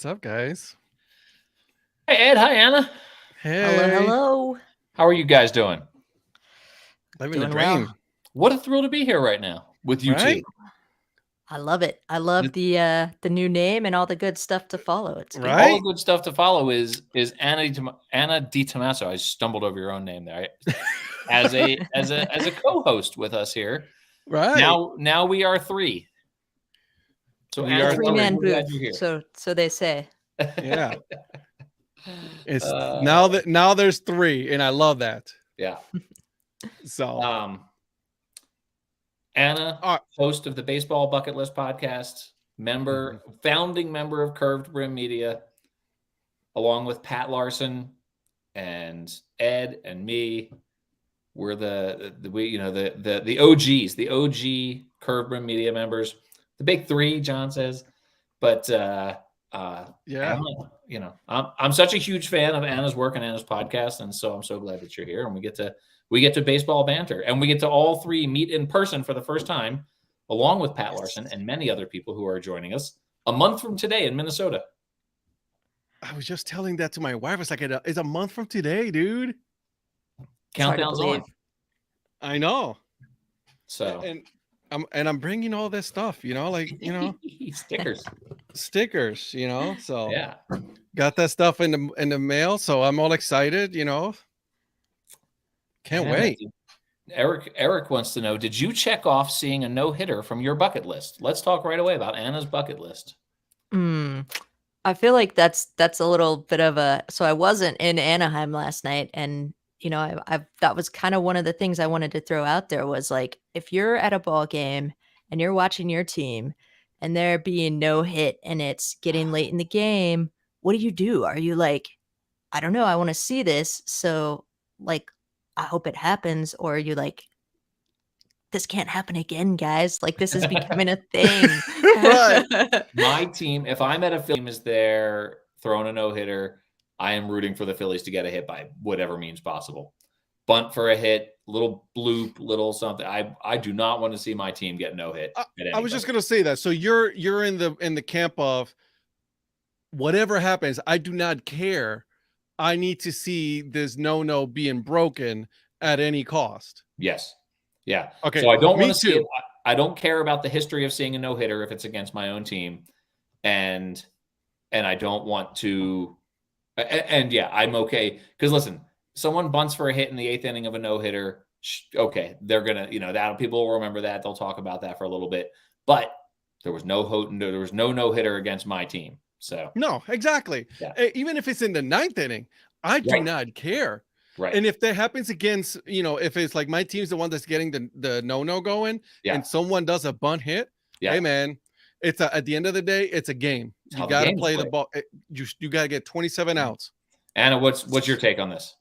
What's up, guys? Hey, Ed. Hi, Anna. Hello, Hey, hello. How are you guys doing? living the Doing well. dream, What a thrill to be here right now with you right? two. I love it. I love the new name and all the good stuff to follow. It's good. All Right? the good stuff to follow is Anna Di Tommaso. I stumbled over your own name there. As a co-host with us here. Right. Now we are three. So We Anna, are Three-man we're glad booth. you're here. So they say. Yeah. It's Uh, now there's three, and I love that. yeah. So, Anna, uh, host of the Baseball Bucket List podcast, founding member of Curved Brim Media, along with Pat Larson and Ed and me. We're the OGs, the OG Curved Brim Media members, the big three, John says. But yeah. Anna, I'm such a huge fan of Anna's work and Anna's podcast, and so I'm so glad that you're here, and we get to baseball banter, and we get to all three meet in person for the first time, along with Pat Larson and many other people who are joining us a month from today in Minnesota. I was just telling that to my wife. It's like it's a month from today, dude. Countdown's on. I know. So I'm bringing all this stuff, stickers, So yeah, got that stuff in the mail, so I'm all excited, Can't wait. Eric wants to know, did you check off seeing a no-hitter from your bucket list? Let's talk right away about Anna's bucket list. I feel like that's a little bit of a. So I wasn't in Anaheim last night, and I that was kind of one of the things I wanted to throw out there was like, if you're at a ball game and you're watching your team and they're being no hit and it's getting late in the game, what do? Are you like, I don't know, I want to see this, so like I hope it happens, or are you like, this can't happen again, guys? Like, this is becoming a thing. Right. My team, if I'm at a Phillies team is there throwing a no-hitter, I am rooting for the Phillies to get a hit by whatever means possible. Bunt for a hit, little bloop, little something. I do not want to see my team get no hit. I was just gonna say that. So you're in the camp of whatever happens, I do not care. I need to see this no being broken at any cost. Yes. Yeah. Okay. So I don't want to too. see it. I don't care about the history of seeing a no-hitter if it's against my own team. And I don't want to. And yeah, I'm okay. Because listen, someone bunts for a hit in the 8th inning of a no-hitter. Okay. They're going to, that people will remember that. They'll talk about that for a little bit. But there was no no-hitter against my team. So no, exactly. Yeah. Even if it's in the 9th inning, I do not care. Right. And if that happens against, if it's like my team's the one that's getting the no going and someone does a bunt hit, hey man, it's at the end of the day, it's a game. You got to play the ball. You got to get 27 outs. Anna, what's your take on this?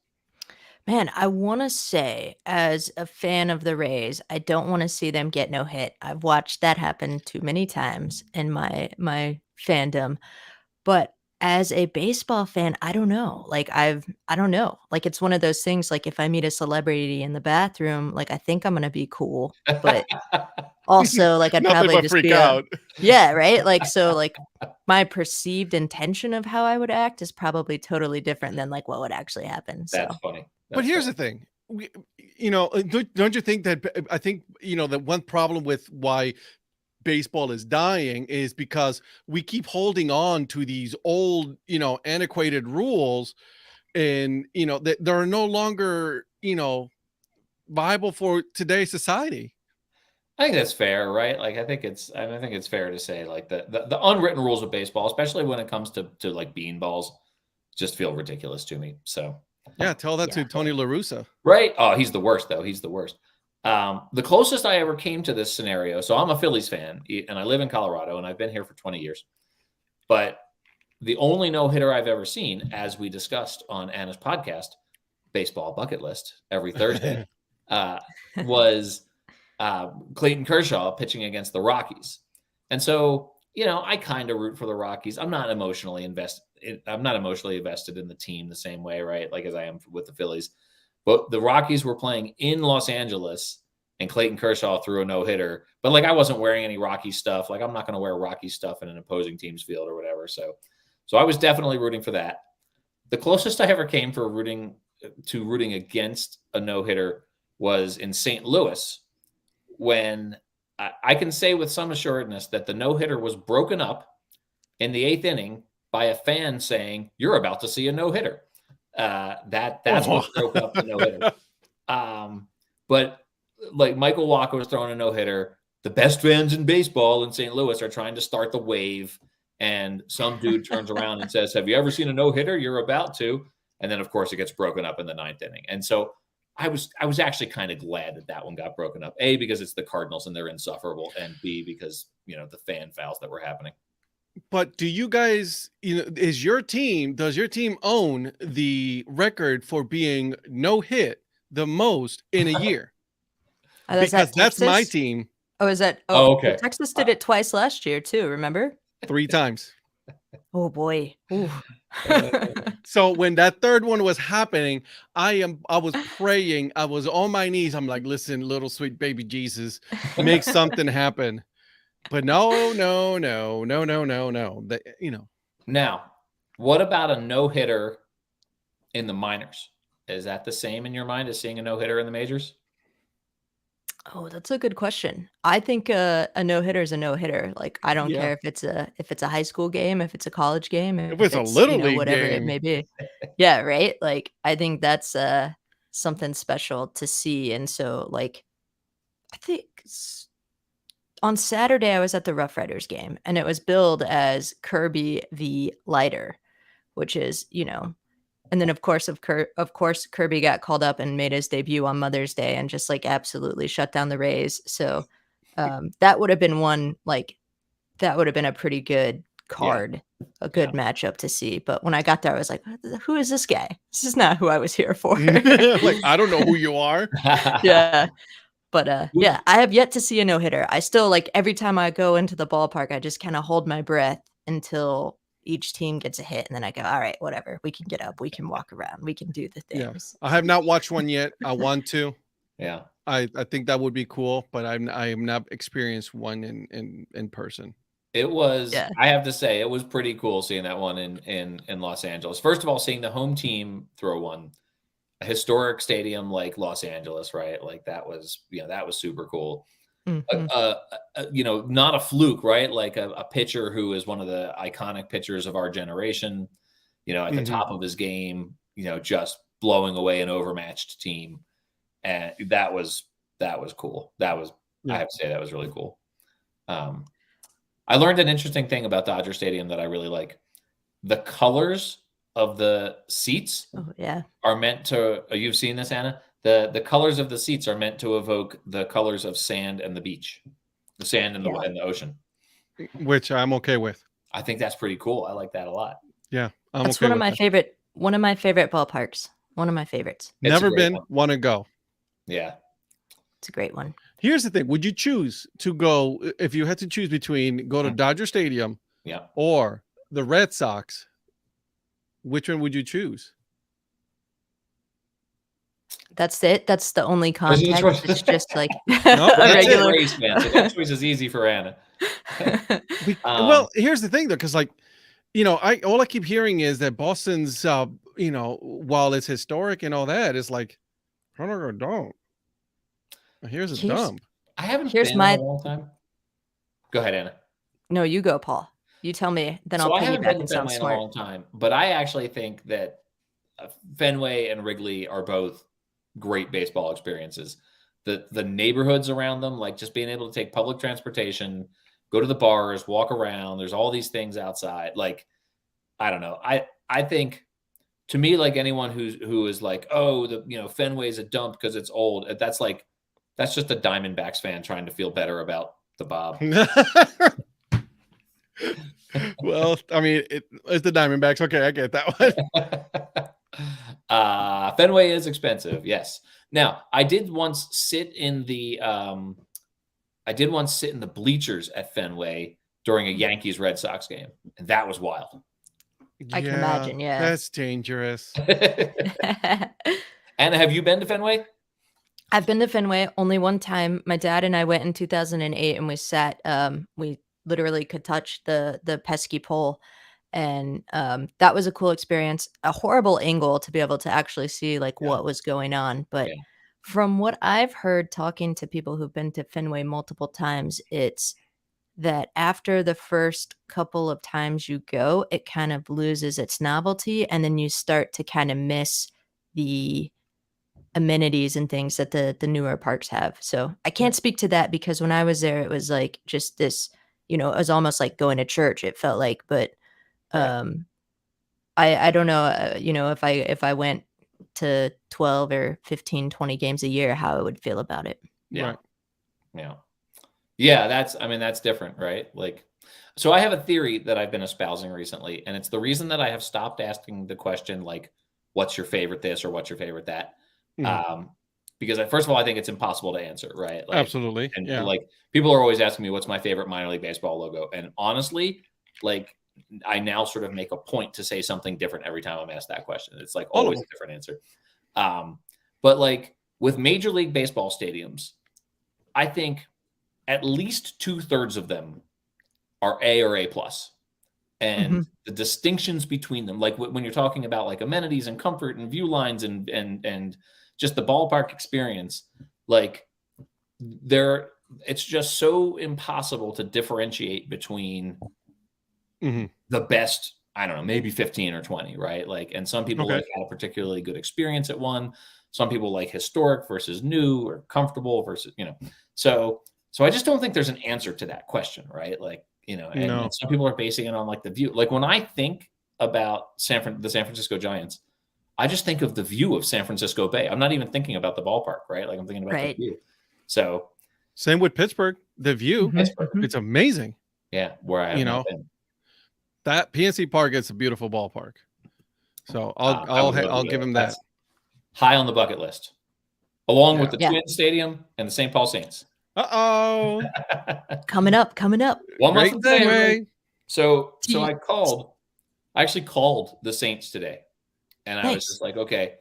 Man, I want to say, as a fan of the Rays, I don't want to see them get no hit. I've watched that happen too many times in my fandom. But as a baseball fan, I don't know. Like I don't know. Like it's one of those things, like if I meet a celebrity in the bathroom, like I think I'm gonna be cool, but also like I'd probably just freak out. Yeah, right? Like so like my perceived intention of how I would act is probably totally different than like what would actually happen. That's funny. But here's the thing. Don't you think that I think, the one problem with why baseball is dying is because we keep holding on to these old, antiquated rules, and that they're no longer, viable for today's society. I think that's fair, right? Like I think it's fair to say like the unwritten rules of baseball, especially when it comes to like beanballs, just feel ridiculous to me. So yeah, tell that to Tony La Russa. Right? Oh, he's the worst though. He's the worst. The closest I ever came to this scenario, so I'm a Phillies fan and I live in Colorado and I've been here for 20 years. But the only no-hitter I've ever seen, as we discussed on Anna's podcast, Baseball Bucket List, every Thursday, was Clayton Kershaw pitching against the Rockies. And so, I kind of root for the Rockies. I'm not emotionally invested in the team the same way, right? Like as I am with the Phillies. But the Rockies were playing in Los Angeles and Clayton Kershaw threw a no-hitter. But like I wasn't wearing any Rocky stuff. Like I'm not going to wear Rocky stuff in an opposing team's field or whatever. So So I was definitely rooting for that. The closest I ever came for rooting against a no-hitter was in St. Louis, when I can say with some assuredness that the no-hitter was broken up in the 8th inning by a fan saying, "You're about to see a no-hitter." That's what broke up the no-hitter. But like Michael Wacha was throwing a no-hitter. The best fans in baseball in St. Louis are trying to start the wave. And some dude turns around and says, "Have you ever seen a no-hitter? You're about to." And then, of course, it gets broken up in the 9th inning. And so I was actually kind of glad that one got broken up. A, because it's the Cardinals and they're insufferable. And B, because, the fan fouls that were happening. But do you guys, does your team own the record for being no hit the most in a year? Because that's my team. Oh, is that? Oh, okay. Texas did it twice last year too. Remember? 3 times. Oh boy. So when that third one was happening, I was praying. I was on my knees. I'm like, listen, little sweet baby Jesus, make something happen. But no. Now, what about a no-hitter in the minors? Is that the same in your mind as seeing a no-hitter in the majors? Oh, that's a good question. I think a no-hitter is a no-hitter. Like, I don't care if it's a high school game, if it's a college game, if it's a little league whatever it game. may be. Yeah, right? Like, I think that's something special to see. And so, like, I think on Saturday I was at the Rough Riders game, and it was billed as Kirby v. Leiter, which is, and then of course Kirby got called up and made his debut on Mother's Day and just like absolutely shut down the Rays. So that would have been a pretty good card, a good matchup to see. But when I got there, I was like, who is this guy? This is not who I was here for. Like, I don't know who you are. Yeah. But I have yet to see a no-hitter. I still, like, every time I go into the ballpark, I just kind of hold my breath until each team gets a hit, and then I go, all right, whatever. We can get up. We can walk around. We can do the things. I have not watched one yet. I want to. Yeah. I think that would be cool, but I have not experienced one in person. It was, I have to say, it was pretty cool seeing that one in Los Angeles. First of all, seeing the home team throw one, a historic stadium like Los Angeles, right? Like that was super cool. Mm-hmm. Not a fluke, right? Like a pitcher who is one of the iconic pitchers of our generation, at the top of his game, just blowing away an overmatched team. And that was cool. I have to say that was really cool. I learned an interesting thing about Dodger Stadium that I really like. The colors of the seats are meant to, you've seen this, Anna? The colors of the seats are meant to evoke the colors of sand and the beach, the sand and the ocean. Which I'm okay with. I think that's pretty cool. I like that a lot. Yeah. That's one of my favorite ballparks. One of my favorites. Never been, want to go. Yeah. It's a great one. Here's the thing. Would you choose to go, if you had to choose between go to Dodger Stadium or the Red Sox, which one would you choose? That's it. That's the only contact. It's just like a regular race man. So that choice is easy for Anna. Well, here's the thing though, because all I keep hearing is that Boston's, while it's historic and all that, it's like, don't. Here's a dump. I haven't been in a long time. Go ahead, Anna. No, you go, Paul. You tell me, then I'll piggyback and sound smart. In a long time, but I actually think that Fenway and Wrigley are both great baseball experiences. The neighborhoods around them, like just being able to take public transportation, go to the bars, walk around. There's all these things outside. Like, I don't know. I think, to me, like anyone who is like, oh, Fenway's a dump because it's old. That's just a Diamondbacks fan trying to feel better about the Bob. Well, I mean, it's the Diamondbacks. Okay, I get that one. Fenway is expensive, yes. Now, I did once sit in the bleachers at Fenway during a Yankees Red Sox game, and that was wild. I can imagine, yeah. That's dangerous. Anna, have you been to Fenway? I've been to Fenway only one time. My dad and I went in 2008, and we sat. We literally could touch the pesky pole, And that was a cool experience. A horrible angle to be able to actually see like Yeah. what was going on, but Yeah. from what I've heard talking to people who've been to Fenway multiple times, it's that after the first couple of times you go, it kind of loses its novelty, and then you start to kind of miss the amenities and things that the newer parks have. So I can't speak to that because when I was there, it was like just this, it was almost like going to church. It felt like, but Right. um, I don't know, if I went to 12 or 15, 20 games a year, how I would feel about it. Yeah. Right. Yeah. Yeah. That's different, right? Like, so I have a theory that I've been espousing recently, and it's the reason that I have stopped asking the question, like, what's your favorite this or what's your favorite that? Mhm. Because first of all, I think it's impossible to answer, right? Like, Absolutely. and Yeah. like people are always asking me what's my favorite minor league baseball logo. And honestly, like I now sort of make a point to say something different every time I'm asked that question. It's like All of always them. a different answer. But like with Major League Baseball stadiums, I think at least 2/3 of them are A or A plus. And Mhm. the distinctions between them, like when you're talking about like amenities and comfort and view lines and just the ballpark experience, like there, it's just so impossible to differentiate between Mhm. the best, I don't know, maybe 15 or 20, right? Like, and some people Okay. like had a particularly good experience at one. Some people like historic versus new or comfortable versus, so I just don't think there's an answer to that question, right? Like, and No. some people are basing it on like the view. Like when I think about the San Francisco Giants, I just think of the view of San Francisco Bay. I'm not even thinking about the ballpark, right? Like I'm thinking about the Right. view. So Same with Pittsburgh. The view, Mhm, Pittsburgh, mhm. it's amazing. yeah, where I have You not know, been. that PNC Park is a beautiful ballpark. So I would love to I'll go give there. him that. That's high on the bucket list, along with Yeah. the Yeah. Twin Stadium and the St. Paul Saints. Uh-oh. Coming up, coming up. 1 month Great from today, everybody. segue. So T I actually called the Saints today, and I was Nice. just like, okay,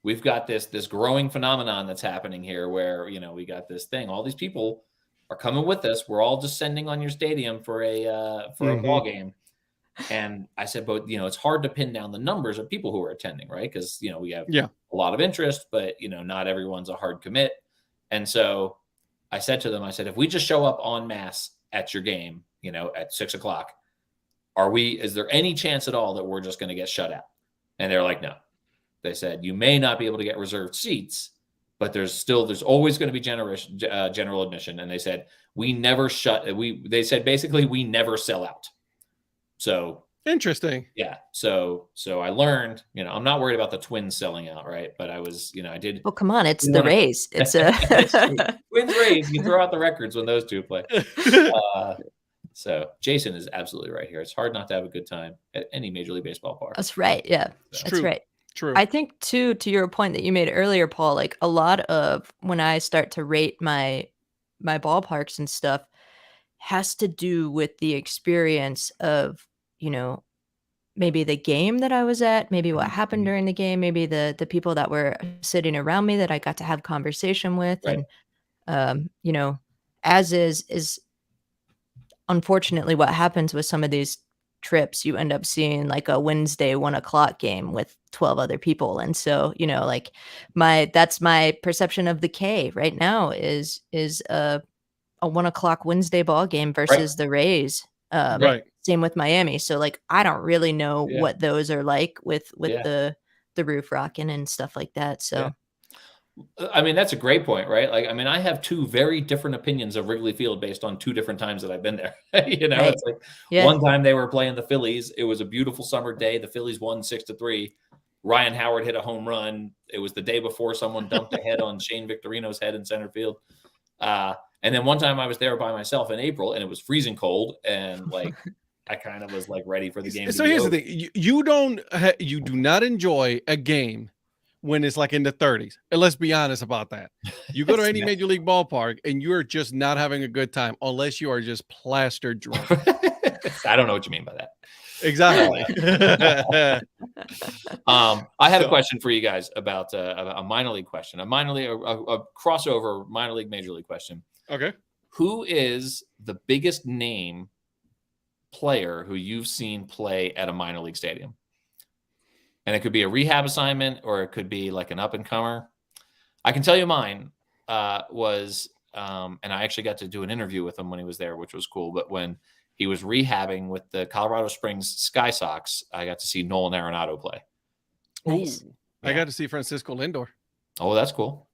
we've got this growing phenomenon that's happening here where, we got this thing. All these people are coming with us. We're all descending on your stadium for a ball Mhm. game. And I said, but it's hard to pin down the numbers of people who are attending, right? Because we have Yeah. a lot of interest, but not everyone's a hard commit. And so I said to them, I said, if we just show up en masse at your game, at 6:00, is there any chance at all that we're just going to get shut out? And they're like, no. They said, you may not be able to get reserved seats, but there's always going to be general admission. And they said, they said, basically, we never sell out. So Interesting. yeah. So I learned, I'm not worried about the Twins selling out, right? But I was, I did. Oh, come on, it's did the wanna- Rays. It's It's true. Twins Rays, you throw out the records when those two play. So Jason is absolutely right here. It's hard not to have a good time at any Major League Baseball park. That's right, yeah. It's That's true. right. True. I think too, to your point that you made earlier, Paul, like a lot of when I start to rate my ballparks and stuff has to do with the experience of, maybe the game that I was at, maybe what happened Mhm. during the game, maybe the people that were sitting around me that I got to have conversation with. Right. And as is unfortunately what happens with some of these trips, you end up seeing like a Wednesday 1:00 game with 12 other people. And so, like that's my perception of the K right now is a 1:00 Wednesday ball game Right. versus the Rays. Right. Right. Same with Miami. So like I don't really know Yeah. what those are like with Yeah. the roof rocking and stuff like that. Yeah. So That's a great point, right? Like, I have two very different opinions of Wrigley Field based on two different times that I've been there. right. It's like Yeah. one time they were playing the Phillies. It was a beautiful summer day. The Phillies won 6-3. Ryan Howard hit a home run. It was the day before someone dumped a head on Shane Victorino's head in center field. And then one time I was there by myself in April, and it was freezing cold, and like I kind of was like ready for the game. So to be here's over. the thing: you do not enjoy a game when it's like in the 30s. And let's be honest about that. You go to any major league ballpark, and you're just not having a good time unless you are just plastered drunk. I don't know what you mean by that. Exactly. I had a question for you guys about a minor league question, a crossover minor league major league question. Okay. Who is the biggest name player who you've seen play at a minor league stadium? And it could be a rehab assignment, or it could be like an up and comer. I can tell you mine was, and I actually got to do an interview with him when he was there, which was cool. But when he was rehabbing with the Colorado Springs Sky Sox, I got to see Nolan Arenado play. Nice. Ooh, I got to see Francisco Lindor. Oh, that's cool.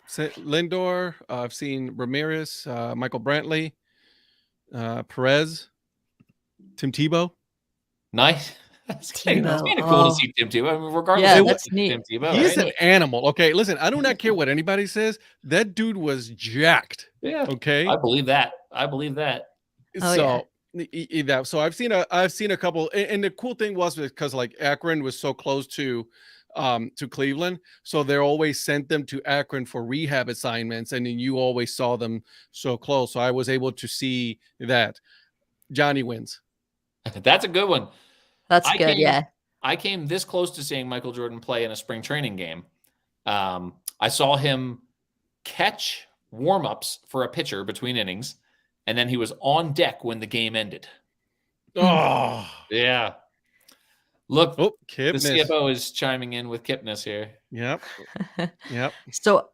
Lindor. I've seen Ramirez, Michael Brantley, Perez, Tim Tebow. Nice. It's kind of Tebow. cool to see Tim Tebow. I mean, regardless Yeah, of that's what neat. Tim Tebow, He's right? an animal. Okay, listen, I do not care what anybody says. That dude was jacked. Yeah. Okay. I believe that. I believe that. Oh, So so I've seen a couple, and the cool thing was because like Akron was so close to Cleveland, so they always sent them to Akron for rehab assignments, and then you always saw them so close. So I was able to see that. Johnny wins. That's a good one. That's good. Yeah. I came this close to seeing Michael Jordan play in a spring training game. I saw him catch warm-ups for a pitcher between innings, and then he was on deck when the game ended. Oh, Yeah. Look, the Kipnis. CFO is chiming in with Kipnis here. Yep. Yep. So,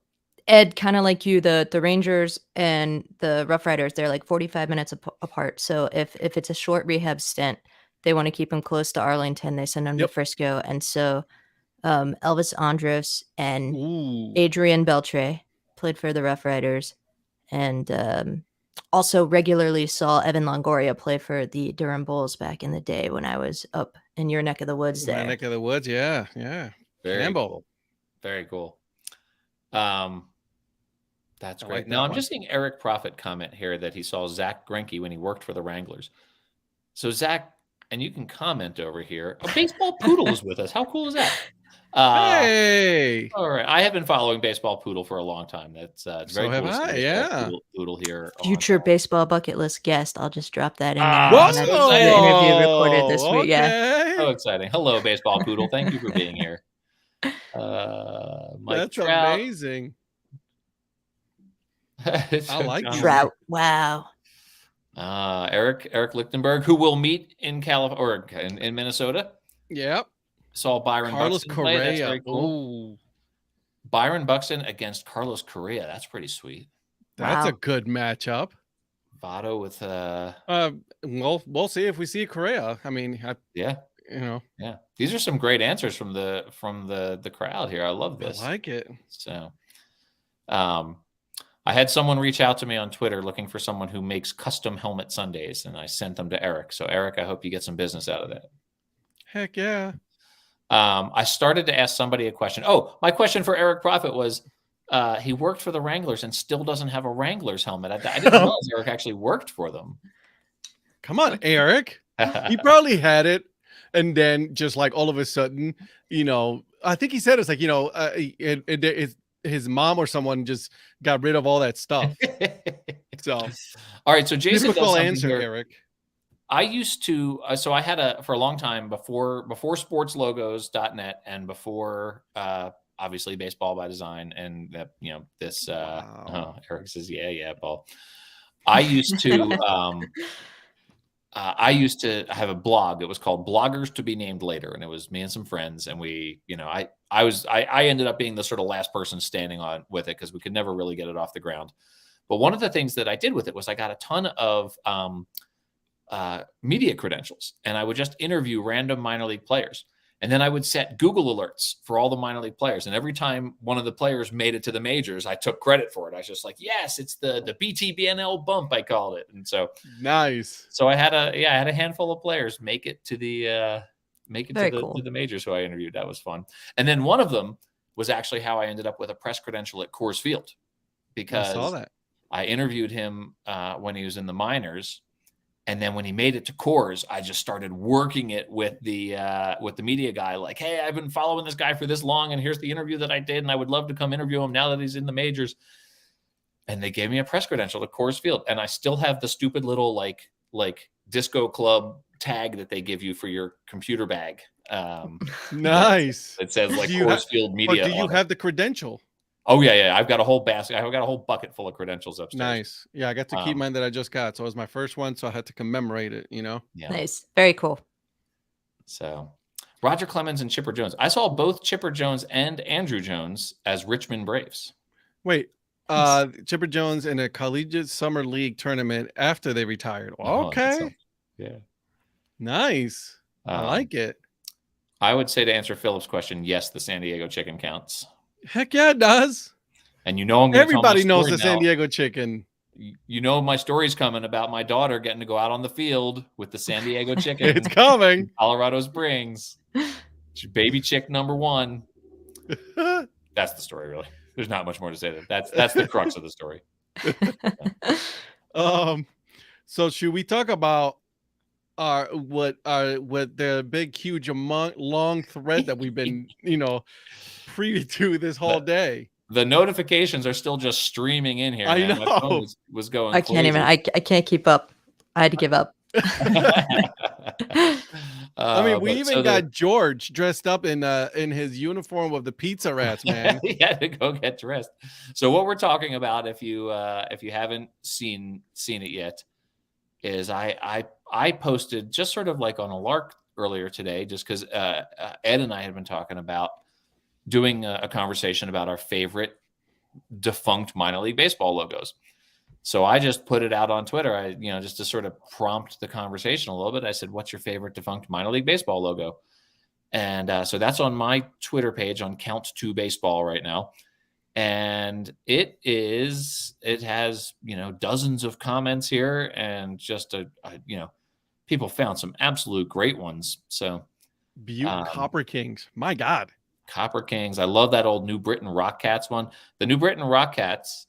Ed, kind of like you, the Rangers and the Rough Riders, they're like 45 minutes apart. So if it's a short rehab stint, they want to keep him close to Arlington. They send him to Frisco. And so Elvis Andrus and Adrian Beltre played for the Rough Riders, and also regularly saw Evan Longoria play for the Durham Bulls back in the day when I was up in your neck of the woods there. My neck of the woods, yeah. Very cool. Very cool. That's great. Like now I'm one. just seeing Eric Prophet comment here that he saw Zach Greinke when he worked for the Wranglers. So Zach, and you can comment over here. A baseball poodle is with us. How cool is that? Hey. All right. I have been following Baseball Poodle for a long time. That's it's very So have cool. to see I, Baseball Poodle here. Future baseball bucket list guest. I'll just drop that in there. Ah, That's so the interview recorded this week. Yeah. Okay. So exciting. Hello, Baseball Poodle. Thank you for being here. Mike That's Trout. amazing. I like Trout. Wow. Eric Lichtenberg, who will meet in California or in Minnesota. Yep. Saw Byron Carlos Buxton play. That's Correa. very cool. Ooh, Byron Buxton against Carlos Correa. That's pretty sweet. that's Wow. a good matchup. Votto with Well, we'll see if we see Correa. I mean, yeah. Yeah. These are some great answers from the crowd here. I love this. I like it. So I had someone reach out to me on Twitter looking for someone who makes custom helmet sundaes, and I sent them to Eric. So Eric, I hope you get some business out of that. Heck yeah. I started to ask somebody a question. Oh, my question for Eric Prophet was, he worked for the Wranglers and still doesn't have a Wranglers helmet. I didn't realize Eric actually worked for them. Come on, Eric. He probably had it, and then just like all of a sudden, I think he said it's like, his mom or someone just got rid of all that stuff. So, all right. So Jason does typical something answer, here. Eric. I used to, so I had for a long time before sportslogos.net and before, obviously Baseball by Design and this, Wow. Eric says, yeah, Paul. I used to have a blog. It was called Bloggers to be Named Later. And it was me and some friends. And we, I ended up being the sort of last person standing on with it because we could never really get it off the ground. But one of the things that I did with it was I got a ton of, media credentials, and I would just interview random minor league players. And then I would set Google alerts for all the minor league players. And every time one of the players made it to the majors, I took credit for it. I was just like, yes, it's the BTBNL bump, I called it. And so nice. So I had a handful of players make it to the to the majors who I interviewed. That was fun. And then one of them was actually how I ended up with a press credential at Coors Field, because I saw that. I interviewed him when he was in the minors. And then when he made it to Coors, I just started working it with the media guy. Like, hey, I've been following this guy for this long, and here's the interview that I did, and I would love to come interview him now that he's in the majors. And they gave me a press credential to Coors Field, and I still have the stupid little like disco club tag that they give you for your computer bag. Nice. It says like Coors Field Media. Or do you have the credential? Oh yeah. I've got a whole basket. I've got a whole bucket full of credentials upstairs. Nice. Yeah, I got to keep mine that I just got. So it was my first one, so I had to commemorate it, you know? Yeah. Nice. Very cool. So Roger Clemens and Chipper Jones. I saw both Chipper Jones and Andrew Jones as Richmond Braves. Wait, Chipper Jones in a collegiate summer league tournament after they retired. Okay. Yeah. Nice. I like it. I would say, to answer Philip's question, yes, the San Diego Chicken counts. Heck yeah, it does. And you know, I'm going to everybody knows the San Diego Chicken. You know, my story's coming about my daughter getting to go out on the field with the San Diego Chicken. It's coming. Colorado Springs. Baby chick number 1. That's the story, really. There's not much more to say. That's the crux of the story. So should we talk about what the big, huge, long thread that we've been, privy to this whole day? The notifications are still just streaming in here. I know. My phone was going. I can't even. I can't keep up. I had to give up. I mean, we even got George dressed up in his uniform of the Pizza Rats, man. He had to go get dressed. So what we're talking about, if you haven't seen it yet, is I posted just sort of like on a lark earlier today, just because Ed and I had been talking about doing a conversation about our favorite defunct minor league baseball logos. So I just put it out on Twitter, just to sort of prompt the conversation a little bit. I said, what's your favorite defunct minor league baseball logo? And so that's on my Twitter page on Count2 Baseball right now. And it has, dozens of comments here, and just people found some absolute great ones. So Butte Copper Kings. My God. Copper Kings. I love that old New Britain Rock Cats one. The New Britain Rock Cats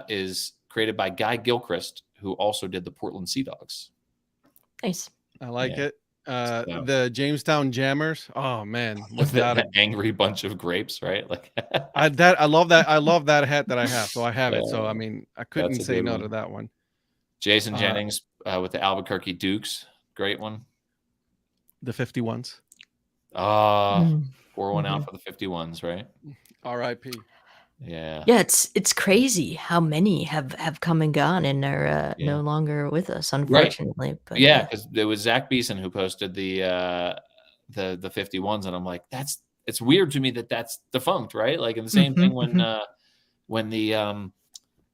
is created by Guy Gilchrist, who also did the Portland Sea Dogs. Nice. I like it. The Jamestown Jammers. Oh man, the angry bunch of grapes, right? Like I love that. I love that hat that I have. So I have it. So I mean, I couldn't say no to that one. Jason Jennings with the Albuquerque Dukes. Great one. The 51s. Pour one out for the 51s, right? R.I.P. Yeah. Yeah, it's crazy how many have come and gone and are no longer with us, unfortunately. Right. But yeah, because it was Zach Beeson who posted the 51s, and I'm like, it's weird to me that's defunct, right? Like, in the same thing when the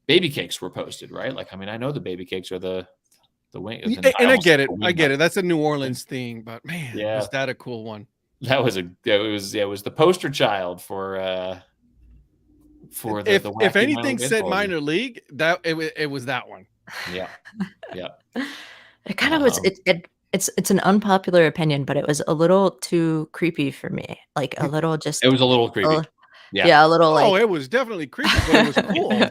baby cakes were posted, right? Like, I mean, I know the baby cakes are the wing, and I get it. That's a New Orleans thing, but man, was that a cool one? That was it was the poster child for the if anything said minor league, that it was that one. Yeah. It kind of was. It's an unpopular opinion, but it was a little too creepy for me. Like a little just. It was a little creepy. Yeah, a little like. Oh, it was definitely creepy, but it was cool.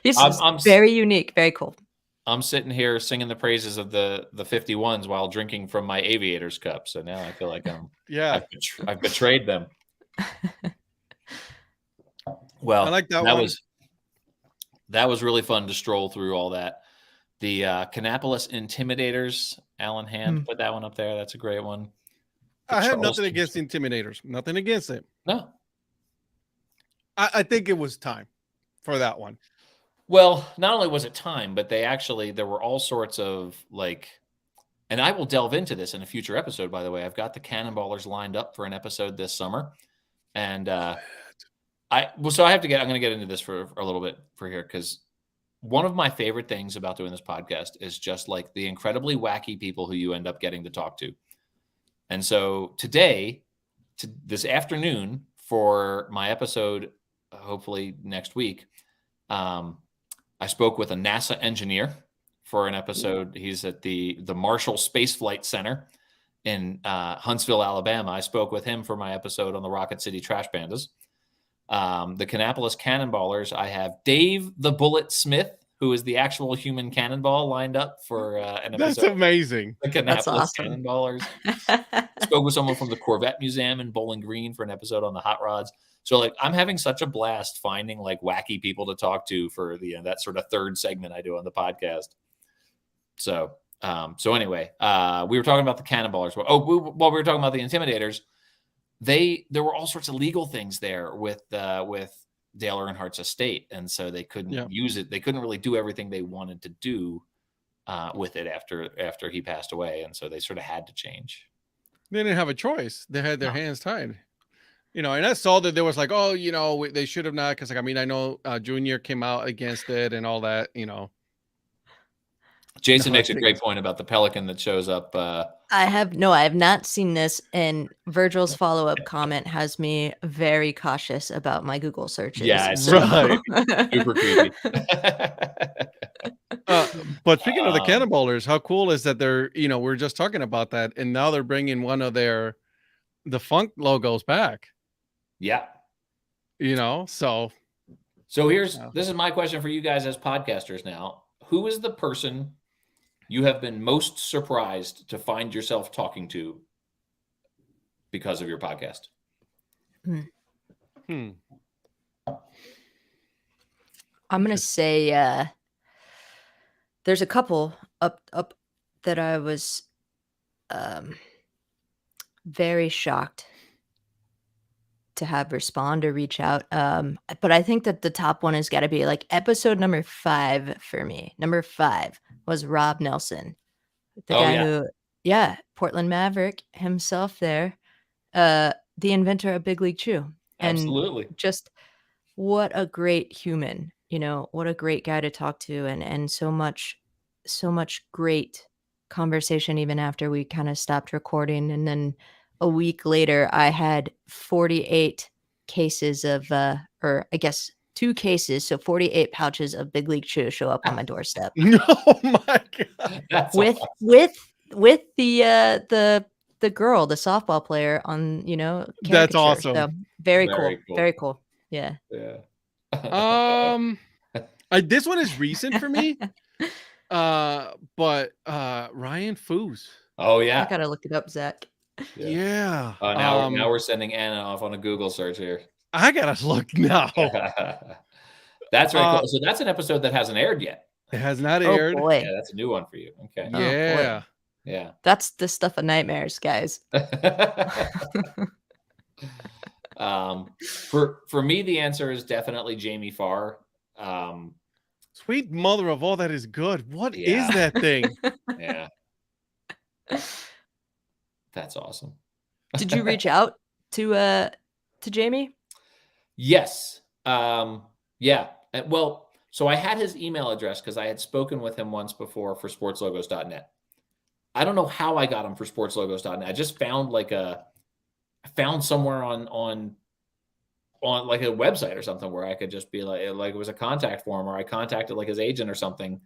He's very unique, very cool. I'm sitting here singing the praises of the 51s while drinking from my Aviators cup. So now I feel like I've betrayed them. Well, I like that one. That was really fun to stroll through all that. The Kannapolis Intimidators, Alan Hand put that one up there. That's a great one. I have nothing against the Intimidators. Nothing against it. No. I think it was time for that one. Well, not only was it time, but there were all sorts of and I will delve into this in a future episode, by the way. I've got the Cannonballers lined up for an episode this summer. And I'm going to get into this for a little bit for here, because one of my favorite things about doing this podcast is just like the incredibly wacky people who you end up getting to talk to. And so this afternoon for my episode, hopefully next week, I spoke with a NASA engineer for an episode. He's at the Marshall Space Flight Center in Huntsville, Alabama. I spoke with him for my episode on the Rocket City Trash Pandas. The Kannapolis Cannonballers, I have Dave the Bullet Smith, who is the actual human cannonball, lined up for an episode. That's amazing. The Kannapolis Cannonballers. Spoke with someone from the Corvette Museum in Bowling Green for an episode on the hot rods. So I'm having such a blast finding wacky people to talk to for that sort of third segment I do on the podcast. So anyway, we were talking about the Cannonballers. While we were talking about the Intimidators, there were all sorts of legal things there with Dale Earnhardt's estate, and so they couldn't Yeah. use it. They couldn't really do everything they wanted to do with it after he passed away, and so they sort of had to change. They didn't have a choice. They had their No. hands tied. And I saw that there was like, oh, they should have not, because like, I mean, I know Junior came out against it and all that. Jason No, I makes a think great it's- point about the pelican that shows up. I have not seen this, and Virgil's follow-up comment has me very cautious about my Google searches. Yeah, it's Right. super creepy. But speaking of the Cannonballers, how cool is that they're, we're just talking about that, and now they're bringing one of the Funk logos back. Yeah. So This is my question for you guys as podcasters now. Who is the person you have been most surprised to find yourself talking to because of your podcast? I'm gonna say there's a couple up that I was very shocked to have respond or reach out. But I think that the top one has got to be like episode number 5 for me. Number 5 was Rob Nelson, the guy who, Portland Maverick himself there, the inventor of Big League Chew. Absolutely. And just what a great human, what a great guy to talk to, and so much great conversation even after we kind of stopped recording. And then a week later, I had 48 cases of, or I guess 2 cases, so 48 pouches of Big League Chew show up on my doorstep. Oh my God. That's with the girl, the softball player on, That's caricature. awesome. So very Very cool. cool. Very cool. Yeah. This one is recent for me. But Ryan Foos. Oh I yeah. gotta look it up, Zach. Yeah. Now we're sending Anna off on a Google search here. I gotta look now. That's very cool. So that's an episode that hasn't aired yet. It has not aired. Oh boy. Yeah, that's a new one for you. Okay. Yeah. Yeah. That's the stuff of nightmares, guys. For me, the answer is definitely Jamie Farr. Sweet mother of all that is good. What is that thing? Yeah. That's awesome. Did you reach out to Jamie? Yes. Yeah. Well, so I had his email address because I had spoken with him once before for sportslogos.net. I don't know how I got him for sportslogos.net. I just found somewhere on like a website or something where I could just be like it was a contact form, or I contacted like his agent or something,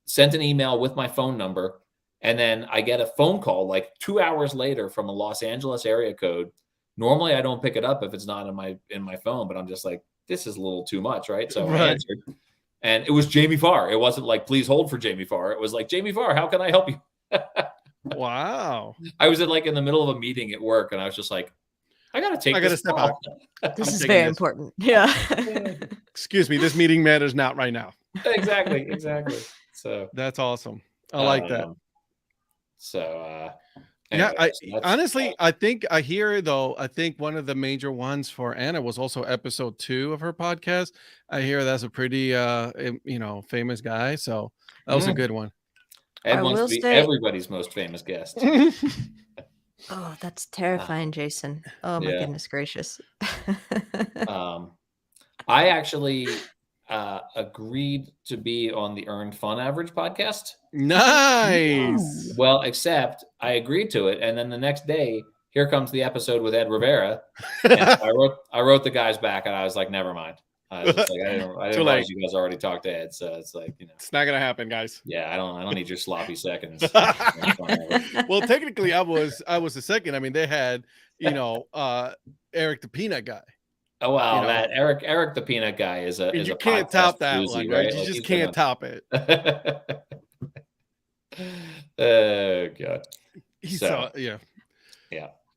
sent an email with my phone number, and then I get a phone call like 2 hours later from a Los Angeles area code. Normally I don't pick it up if it's not in my phone, but I'm just like, this is a little too much, right? So I answered, and it was Jamie Farr. It wasn't like, please hold for Jamie Farr. It was like, Jamie Farr, how can I help you? Wow. I was in the middle of a meeting at work, and I was just like, I gotta step out. This is very important. Yeah. Excuse me, this meeting matters not right now. Exactly. So that's awesome. I like that. Anyway, honestly, I think one of the major ones for Anna was also episode 2 of her podcast. I hear that's a pretty famous guy, so that was a good one. Ed wants to be everybody's most famous guest. Oh, that's terrifying, Jason. Oh my goodness gracious. I actually agreed to be on the Earned Fun Average podcast. Nice. Well, except I agreed to it, and then the next day, here comes the episode with Ed Rivera. And I wrote the guys back, and I was like, never mind. I was just like, I didn't realize you guys already talked to Ed, so it's like, it's not gonna happen, guys. Yeah, I don't need your sloppy seconds. Well, technically, I was the second. I mean, they had Eric the Peanut Guy. Oh wow, that Eric the Peanut Guy is a you can't top that one, right? You just can't top it. Oh god. Yeah.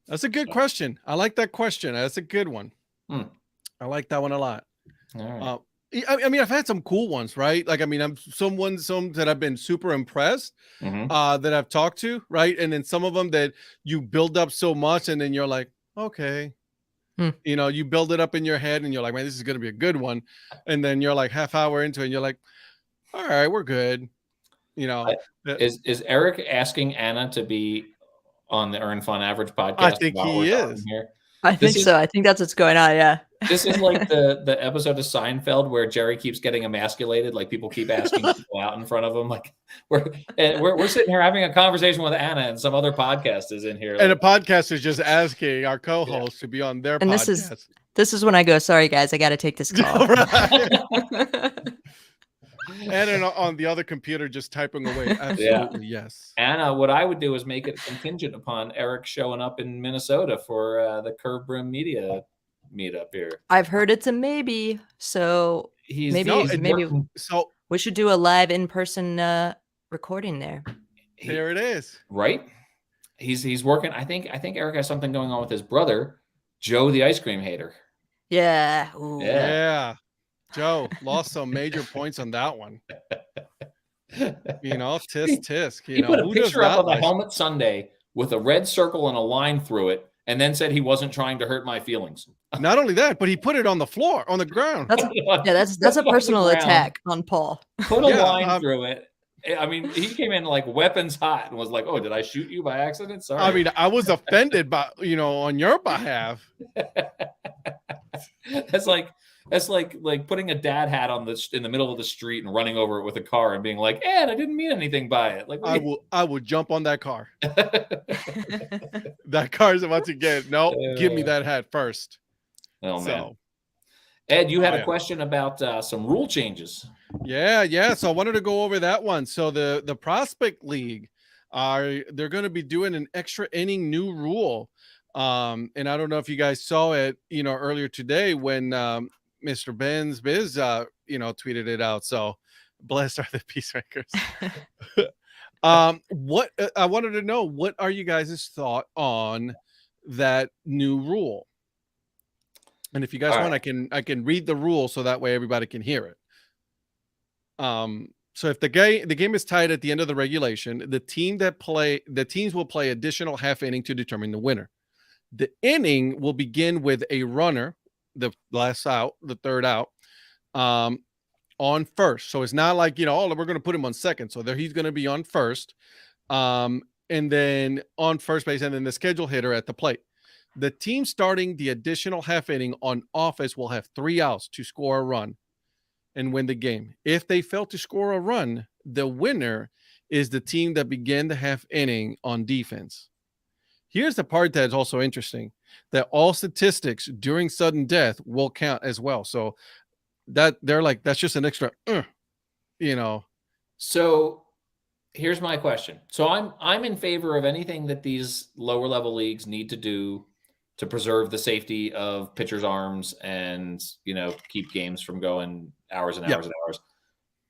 That's a good question. I like that question. That's a good one. I like that one a lot. All right. I mean, I've had some cool ones, right? Like, I mean, I'm some that I've been super impressed, that I've talked to, right? And then some of them that you build up so much, and then you're like, okay, You know, you build it up in your head and you're like, man, this is going to be a good one. And then you're like half hour into it and you're like, all right, we're good. You know, Is Eric asking Anna to be on the Earn Fun Average podcast I think while he we're talking is. here? I think so. I think that's what's going on. Yeah. This is like the episode of Seinfeld where Jerry keeps getting emasculated. Like people keep asking people out in front of him. Like we're sitting here having a conversation with Anna, and some other podcast is in here. And like, a podcast is just asking our co-host to be on their And podcast. this is when I go, sorry guys, I got to take this call. And on the other computer just typing away. Absolutely, yes. Anna, what I would do is make it contingent upon Eric showing up in Minnesota for the Curve Brim Media meetup here. I've heard it's a maybe, so maybe so we should do a live in-person recording there. There it is. Right? He's working. I think Eric has something going on with his brother, Joe the ice cream hater. Yeah. Ooh. Yeah. Joe lost some major points on that one. You know, tisk. He put a picture up of a helmet Sunday with a red circle and a line through it, and then said he wasn't trying to hurt my feelings. Not only that, but he put it on the floor, on the ground. That's a personal attack on Paul. Put a line through it. I mean, he came in like weapons hot and was like, "Oh, did I shoot you by accident?" Sorry. I mean, I was offended by, on your behalf. That's like putting a dad hat on in the middle of the street and running over it with a car and being like, "Ed, I didn't mean anything by it." Like I will jump on that car. That car's about to get give me that hat first. Oh man. Ed, you had a question about some rule changes. Yeah. So I wanted to go over that one. So the Prospect League they're going to be doing an extra inning new rule. And I don't know if you guys saw it, earlier today when Mr. Ben's Biz tweeted it out. So blessed are the peacemakers. What I wanted to know, what are you guys' thought on that new rule? And if you guys want, I can read the rule so that way everybody can hear it. So if the game is tied at the end of the regulation, the teams will play additional half inning to determine the winner. The inning will begin with a runner, the last out, the third out, on first. So it's not like, we're going to put him on second. So he's going to be on first, and then on first base, and then the schedule hitter at the plate. The team starting the additional half inning on offense will have 3 outs to score a run and win the game. If they fail to score a run, the winner is the team that began the half inning on defense. Here's the part that's also interesting, that all statistics during sudden death will count as well. So that they're like, that's just an extra, So here's my question. So I'm in favor of anything that these lower level leagues need to do to preserve the safety of pitchers' arms and, keep games from going hours and hours and hours.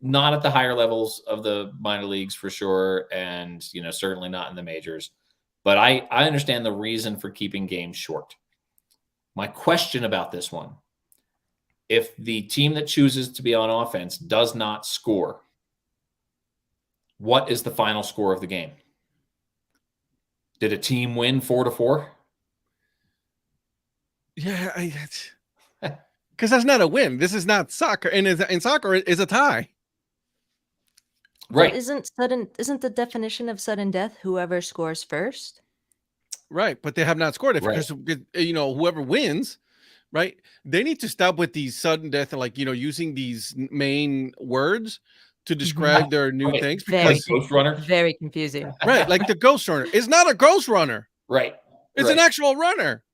Not at the higher levels of the minor leagues for sure. And, certainly not in the majors. But I understand the reason for keeping games short. My question about this one, if the team that chooses to be on offense does not score, what is the final score of the game? Did a team win 4-4? Yeah, because that's not a win. This is not soccer, and in soccer, it's a tie. Right. But isn't the definition of sudden death whoever scores first? Right, but they have not scored it because whoever wins, right? They need to stop with these sudden death and using these main words to describe their new things, because Ghost runner, very confusing. Right, like the ghost runner is not a ghost runner. Right, it's an actual runner.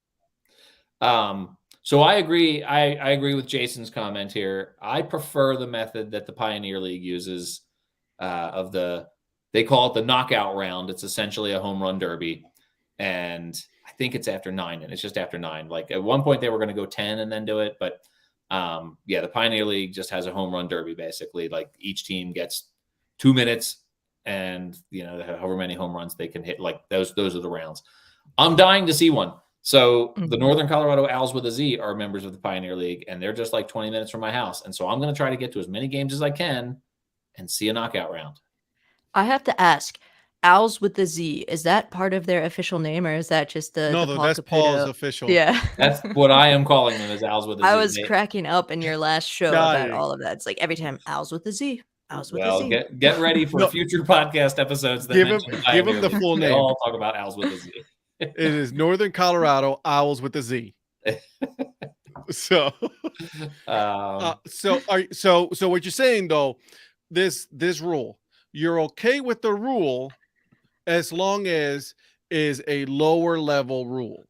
So I agree. I agree with Jason's comment here. I prefer the method that the Pioneer League uses. They call it the knockout round. It's essentially a home run derby, and I think it's after 9, and it's just after 9. Like at one point they were going to go 10 and then do it, but the Pioneer League just has a home run derby basically. Like each team gets 2 minutes, and however many home runs they can hit. Like those are the rounds. I'm dying to see one. So the Northern Colorado Owls with a Z are members of the Pioneer League, and they're just like 20 minutes from my house. And so I'm going to try to get to as many games as I can and see a knockout round. I have to ask, Owls with the Z, is that part of their official name, or is that just the Paul that's Paul's Caputo? official. Yeah. That's what I am calling them, is Owls with a Z. I was cracking up in your last show about Dying. all of that. It's like every time Owls with a Z, Owls with a Well, Z. get ready for No. future podcast episodes that Give him mention the Pioneer full League. They name. all talk about Owls with a Z. It is Northern Colorado Owls with a Z. So, so what you're saying though, this rule, you're okay with the rule as long as is a lower level rule.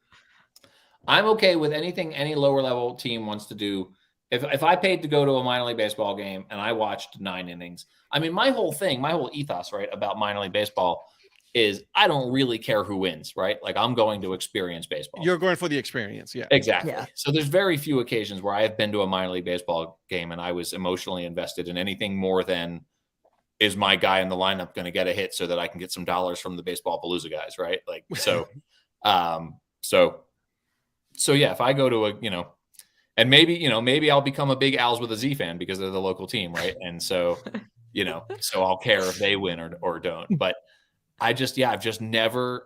I'm okay with anything any lower level team wants to do. If I paid to go to a minor league baseball game and I watched 9 innings, I mean, my whole ethos, right, about minor league baseball is I don't really care who wins, right? Like, I'm going to experience baseball. You're going for the experience, yeah. Exactly. Yeah. So there's very few occasions where I have been to a minor league baseball game and I was emotionally invested in anything more than, is my guy in the lineup going to get a hit so that I can get some dollars from the Baseball Palooza guys, right? Like, so yeah, if I go to a, and maybe I'll become a big Owls with a Z fan because they're the local team, right? And so, so I'll care if they win or don't. But I've never,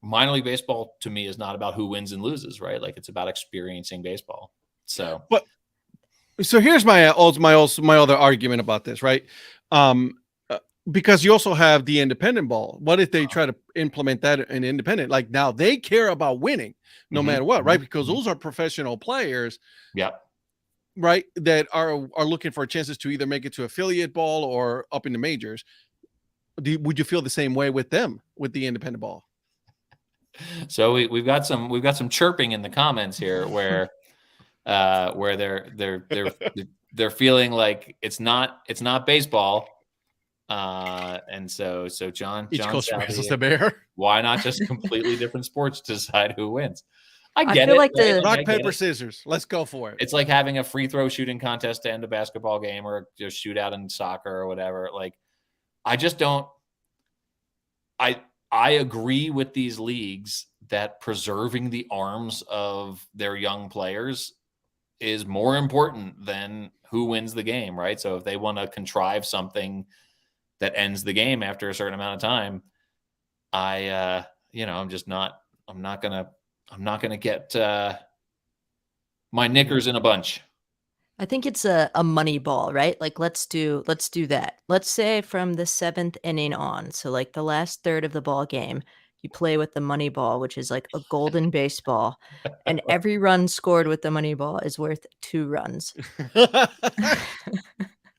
minor league baseball to me is not about who wins and loses, right? Like, it's about experiencing baseball. So, so here's my other argument about this, right? Because you also have the independent ball. What if they try to implement that in independent? Like, now they care about winning no matter what, right? Because those are professional players. Yeah. Right. That are looking for chances to either make it to affiliate ball or up in the majors. Would you feel the same way with them, with the independent ball? So we've got some chirping in the comments here where they're feeling like it's not baseball. And so John wrestles the bear. Why not just completely different sports to decide who wins? I feel it. like Right? the rock, paper, scissors. Let's go for it. It's like having a free throw shooting contest to end a basketball game or just shootout in soccer or whatever. Like, I just don't. I agree with these leagues that preserving the arms of their young players is more important than who wins the game, right? So if they want to contrive something that ends the game after a certain amount of time, I'm not gonna get my knickers in a bunch. I think it's a money ball, right? Like, let's do that. Let's say from the 7th inning on, so like the last third of the ball game, you play with the money ball, which is like a golden baseball, and every run scored with the money ball is worth 2 runs.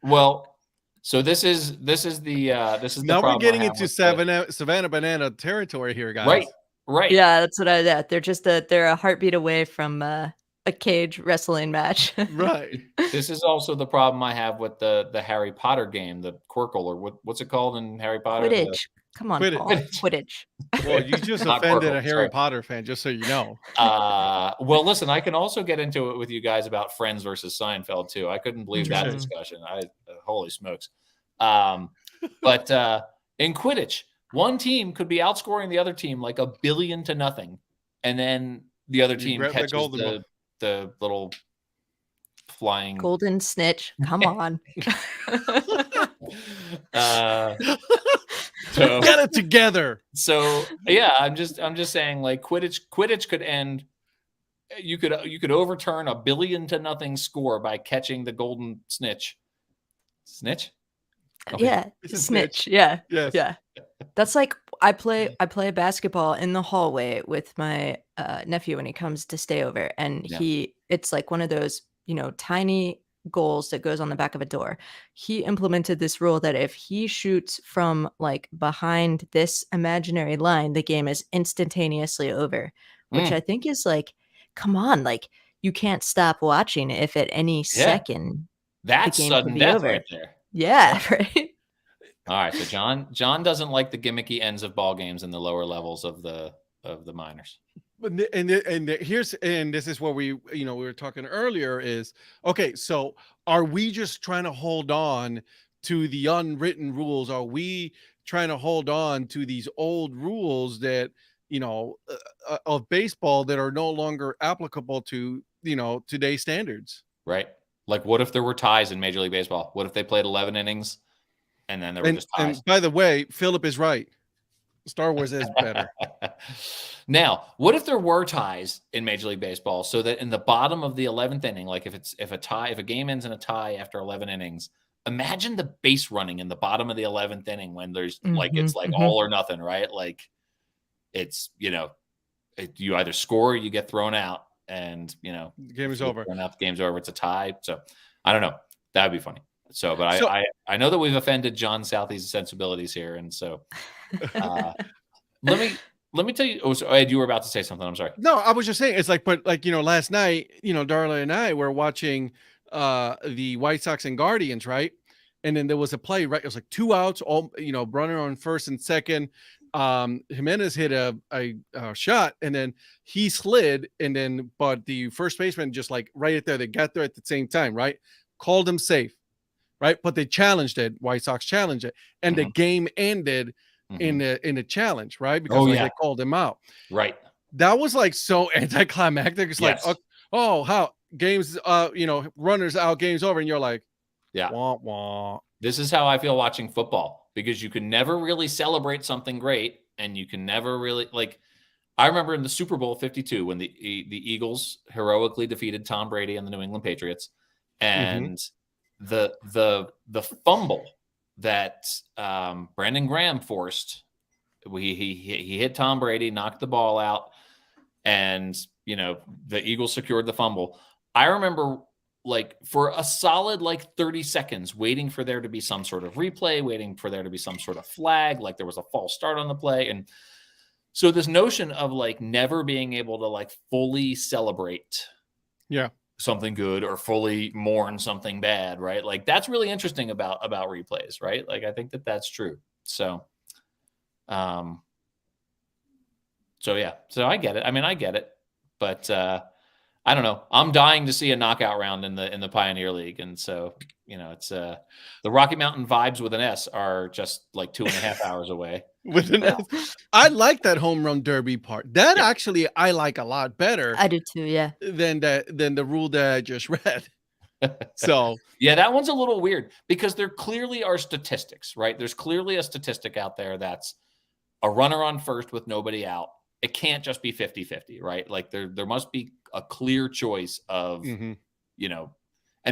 Well, so this is the now we're getting into Savannah Banana territory here, guys. Right. Yeah, that's what they're a heartbeat away from a cage wrestling match. Right. This is also the problem I have with the Harry Potter game, the Quirkle, or what's it called in Harry Potter? Quidditch. Come on, Quidditch. Paul. Quidditch. Well, you just Not offended Quirkle, a Harry Potter fan, just so you know. Well, listen, I can also get into it with you guys about Friends versus Seinfeld too. I couldn't believe that discussion. Holy smokes. But in Quidditch, one team could be outscoring the other team like 1 billion to nothing, and then the other team catches the little flying golden snitch. Come on. So, get it together. So yeah, I'm just saying, like, Quidditch could end. You could overturn 1 billion to nothing score by catching the golden snitch. Snitch? Okay. Yeah, snitch. Yeah. Yes. Yeah. That's like I play basketball in the hallway with my nephew when he comes to stay over, and it's like one of those, tiny goals that goes on the back of a door. He implemented this rule that if he shoots from like behind this imaginary line, the game is instantaneously over, which I think is like, come on, like, you can't stop watching if at any second that's the game sudden could be death over. right there. Yeah, right. All right, so John doesn't like the gimmicky ends of ball games in the lower levels of the minors. And this is where we were talking earlier is, okay, so are we just trying to hold on to the unwritten rules? Are we trying to hold on to these old rules that, of baseball that are no longer applicable to, today's standards? Right. Like, what if there were ties in Major League Baseball? What if they played 11 innings and then there were just ties. And by the way, Philip is right. Star Wars is better. Now, what if there were ties in Major League Baseball, so that in the bottom of the 11th inning, like if a game ends in a tie after 11 innings, imagine the base running in the bottom of the 11th inning when there's it's like all or nothing, right? Like it's, you either score or you get thrown out, and The game is over. Thrown out, the game's over. It's a tie. So I don't know. That'd be funny. So, but So- I know that we've offended John Southey's sensibilities here, and so let me tell you. Oh, so Ed, you were about to say something. I'm sorry. No, I was just saying, it's like, but like, last night, Darla and I were watching the White Sox and Guardians, right? And then there was a play, right? It was like 2 outs, all runner on first and second. Jimenez hit a shot, and then he slid, and then but the first baseman just like right there, they got there at the same time, right? Called him safe, right? But they challenged it. White Sox challenged it, and the game ended in a challenge, right? Because they called him out. Right. That was like so anticlimactic. It's like, how games, runners out, game's over, and you're like, wah, wah. This is how I feel watching football, because you can never really celebrate something great, and you can never really I remember in the Super Bowl 52 when the Eagles heroically defeated Tom Brady and the New England Patriots, and the fumble that Brandon Graham forced. He hit Tom Brady, knocked the ball out, and the Eagles secured the fumble. I remember for a solid 30 seconds waiting for there to be some sort of replay, waiting for there to be some sort of flag, like there was a false start on the play. And so this notion of never being able to fully celebrate something good or fully mourn something bad, right? That's really interesting about replays, right? I think that's true. So yeah, so I get it. I mean, I get it, but I don't know. I'm dying to see a knockout round in the Pioneer League, and so it's the Rocky Mountain Vibes with an S are just 2.5 hours away. With an S. I like that home run derby part. That actually I like a lot better. I do too. Yeah. Than the rule that I just read. So yeah, that one's a little weird because there clearly are statistics, right? There's clearly a statistic out there that's a runner on first with nobody out. It can't just be 50-50, right? There must be a clear choice of, and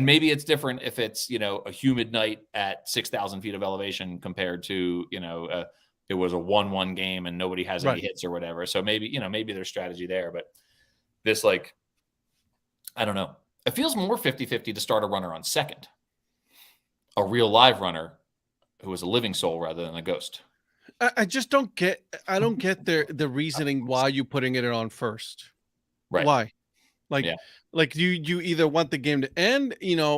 maybe it's different if it's, a humid night at 6,000 feet of elevation compared to, it was a 1-1 game and nobody has any hits or whatever. So maybe, maybe there's strategy there, but this, I don't know. It feels more 50-50 to start a runner on second, a real live runner who is a living soul rather than a ghost. I just don't get. I don't get the reasoning why you putting it on first. Right? Why? You either want the game to end,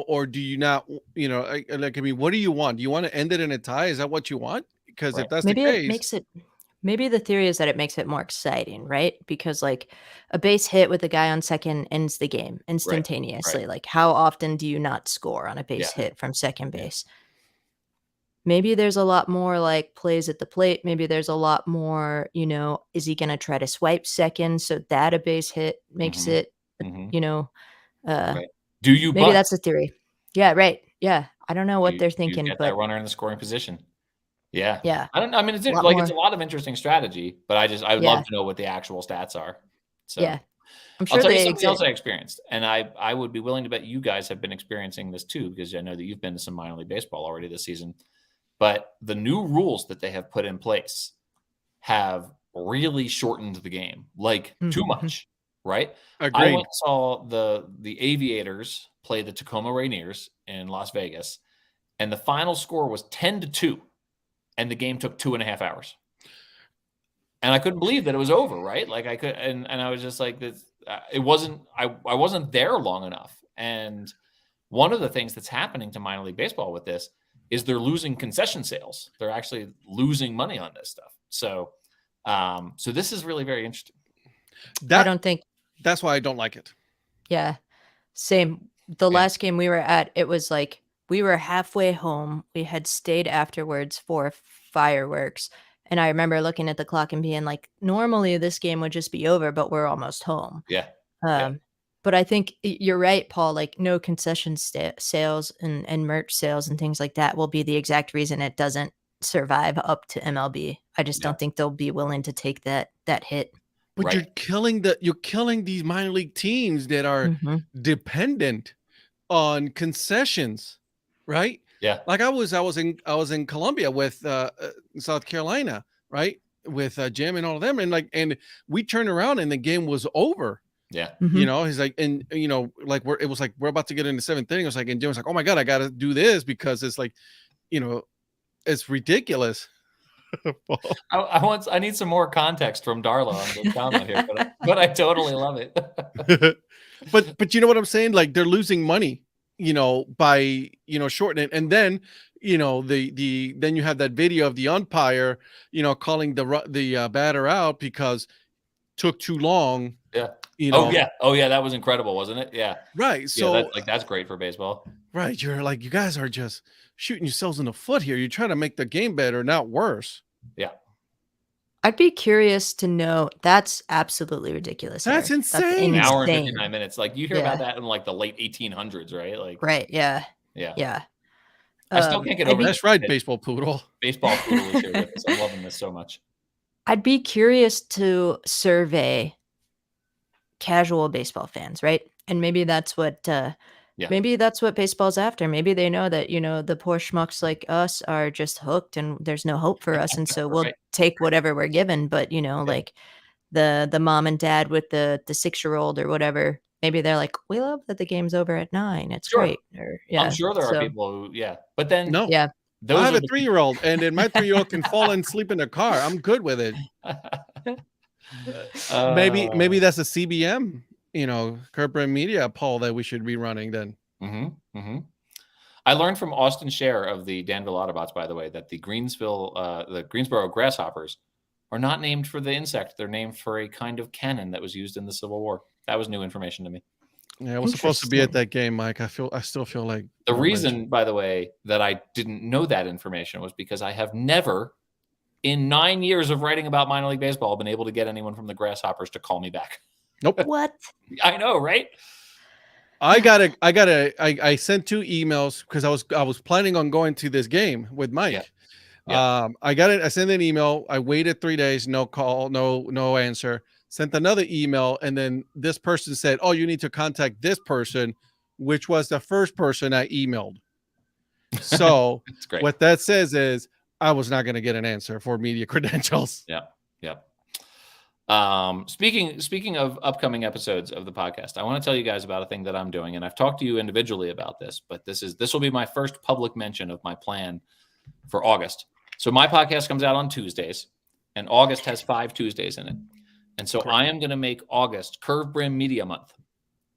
or do you not? I mean, what do you want? Do you want to end it in a tie? Is that what you want? Because if that's maybe the case, it makes it. Maybe the theory is that it makes it more exciting, right? Because a base hit with a guy on second ends the game instantaneously. Right. How often do you not score on a base hit from second base? Maybe there's a lot more plays at the plate. Maybe there's a lot more, is he going to try to swipe second so that a base hit makes it, right. Do you maybe that's the theory. Yeah. Right. Yeah. I don't know what they're thinking, but that runner in the scoring position. Yeah. Yeah. I don't know. I mean, it's it's a lot of interesting strategy, but I would love to know what the actual stats are. So yeah, I'm sure I'll tell you something else I experienced, and I would be willing to bet you guys have been experiencing this too, because I know that you've been to some minor league baseball already this season. But the new rules that they have put in place have really shortened the game, too much, right? Agreed. I went and saw the Aviators play the Tacoma Rainiers in Las Vegas, and the final score was 10-2, and the game took 2.5 hours. And I couldn't believe that it was over, right? I could, and I was just this. It wasn't. I wasn't there long enough. And one of the things that's happening to minor league baseball with this is they're losing concession sales. They're actually losing money on this stuff. So, so this is really very interesting. I don't think that's why I don't like it. Yeah, same. The last game we were at, it was we were halfway home. We had stayed afterwards for fireworks. And I remember looking at the clock and being normally this game would just be over, but we're almost home. Yeah. But I think you're right, Paul. Like no concession sales and merch sales and things like that will be the exact reason it doesn't survive up to MLB. I just Yeah. don't think they'll be willing to take that hit. But Right. you're killing these minor league teams that are dependent on concessions, right? Yeah. Like I was in Columbia with South Carolina, right? With Jim and all of them, and we turned around and the game was over. Yeah. You know, he's like, and you know, like we're about to get into seventh inning. I was like, and Jim was like, oh my god, I got to do this because it's like, you know, it's ridiculous. I need some more context from Darla on this comment here, but I totally love it. but you know what I'm saying? Like they're losing money, you know, by, you know, shortening it. And then, you know, then you have that video of the umpire, you know, calling the batter out because took too long. Yeah. You know. Oh yeah, that was incredible, wasn't it? Yeah. Right. So yeah, that's great for baseball. Right. You're like, you guys are just shooting yourselves in the foot here. You're trying to make the game better, not worse. Yeah. I'd be curious to know. That's absolutely ridiculous. That's Harry. insane. An hour and insane. 59 minutes. Like you hear about that in like the late 1800s, right? Like Right. Yeah. Yeah. Yeah. I still can't get over That's right, baseball poodle. Baseball poodle is here with us. I'm loving this so much. I'd be curious to survey casual baseball fans, right? And maybe that's what maybe that's what baseball's after. Maybe they know that, you know, the poor schmucks like us are just hooked and there's no hope for us. And so we'll take whatever we're given. But, you know, like the mom and dad with the 6-year-old or whatever, maybe they're like, we love that the game's over at 9. It's great. Or, I'm sure there are people who, but then no, yeah, I have a 3-year-old, and then my 3-year-old can fall and sleep in the car. I'm good with it. Maybe that's a CBM, you know, corporate media poll that we should be running then. I learned from Austin Scher of the Danville Autobots, by the way, that the Greensboro grasshoppers are not named for the insect. They're named for a kind of cannon that was used in the Civil War. That was new information to me. Yeah, I was supposed to be at that game, Mike. I still feel like the reason, by the way, that I didn't know that information was because I have never, in 9 years of writing about minor league baseball, been able to get anyone from the Grasshoppers to call me back. Nope. What? I know, right? I sent 2 emails because I was planning on going to this game with Mike. Yeah. I sent an email. I waited 3 days, no call, no answer. Sent another email, and then this person said, "Oh, you need to contact this person," which was the first person I emailed. So what that says is I was not going to get an answer for media credentials. Yeah. Speaking of upcoming episodes of the podcast, I want to tell you guys about a thing that I'm doing, and I've talked to you individually about this, but this will be my first public mention of my plan for August. So my podcast comes out on Tuesdays, and August has 5 Tuesdays in it. And so I am going to make August Curve Brim Media Month.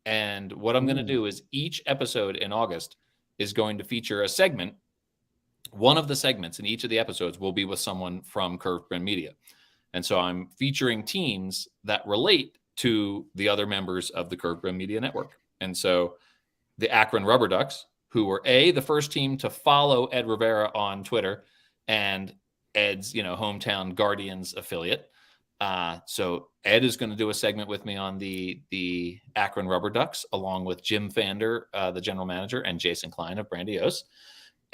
And what I'm going to do is each episode in August is going to feature a segment. One of the segments in each of the episodes will be with someone from Curve Brim Media. And so I'm featuring teams that relate to the other members of the Curve Brim Media Network. And so the Akron Rubber Ducks, who were the first team to follow Ed Rivera on Twitter and Ed's, hometown Guardians affiliate. So Ed is going to do a segment with me on the Akron Rubber Ducks, along with Jim Fander, the general manager, and Jason Klein of Brandiose.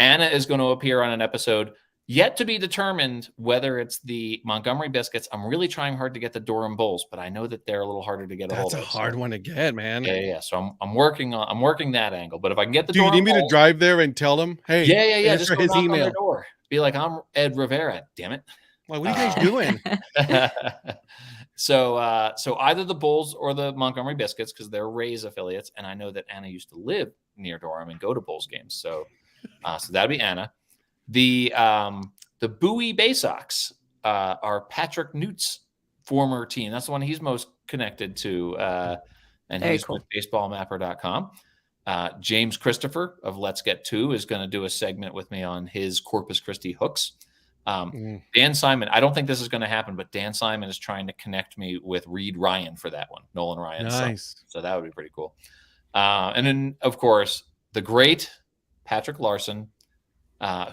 Anna is going to appear on an episode yet to be determined whether it's the Montgomery Biscuits. I'm really trying hard to get the Durham Bulls, but I know that they're a little harder to get a hold of. That's a hard one to get, man. Yeah. So I'm working that angle. But if I can get the Durham, Durham you need me to drive there and tell them, hey, yeah, just go his knock on email. their door. Be like, I'm Ed Rivera. Damn it. Like, what are you guys doing? So either the Bulls or the Montgomery Biscuits, because they're Rays affiliates, and I know that Anna used to live near Durham and go to Bulls games. So that'd be Anna. The Bowie Bay Sox are Patrick Newt's former team. That's the one he's most connected to, and Very he's cool. with baseballmapper.com. James Christopher of Let's Get Two is going to do a segment with me on his Corpus Christi hooks. Dan Simon, I don't think this is going to happen, but Dan Simon is trying to connect me with Reed Ryan for that one, Nolan Ryan's son. So that would be pretty cool. And then, of course, the great Patrick Larson,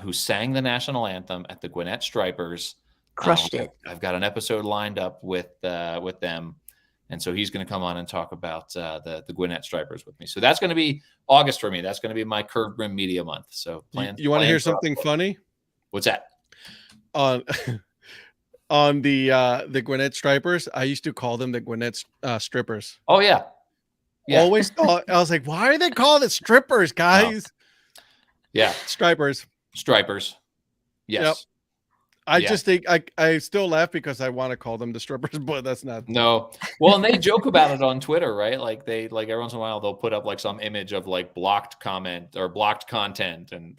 who sang the national anthem at the Gwinnett Stripers. Crushed it. I've got an episode lined up with them. And so he's going to come on and talk about the Gwinnett Stripers with me. So that's going to be August for me. That's going to be my Curved Rim Media Month. So You want to hear something funny? What's that? On on the Gwinnett Stripers, I used to call them the Gwinnett strippers. Oh yeah. Always thought, I was like, why are they called it strippers, guys? Yeah. Stripers. Stripers. Yes. Yep. I just think I still laugh because I want to call them the strippers, but that's not. No. Well, and they joke about it on Twitter, right? Like they every once in a while they'll put up like some image of like blocked comment or blocked content, and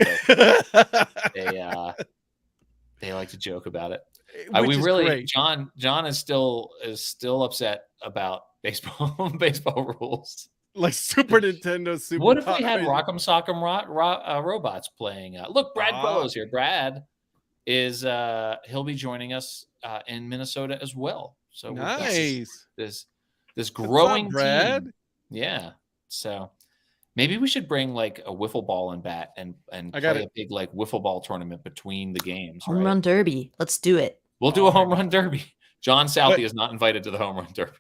they like to joke about it. We really great. John is still upset about baseball rules. Like Super Nintendo. What if we had Rock'em Sock'em robots playing? Look, Brad Quello's here. Brad is he'll be joining us in Minnesota as well. So nice. This growing Brad. Team. Yeah. So maybe we should bring like a wiffle ball and bat and play a big like wiffle ball tournament between the games. Home run derby. Let's do it. We'll do a home run derby. John Southey is not invited to the home run derby.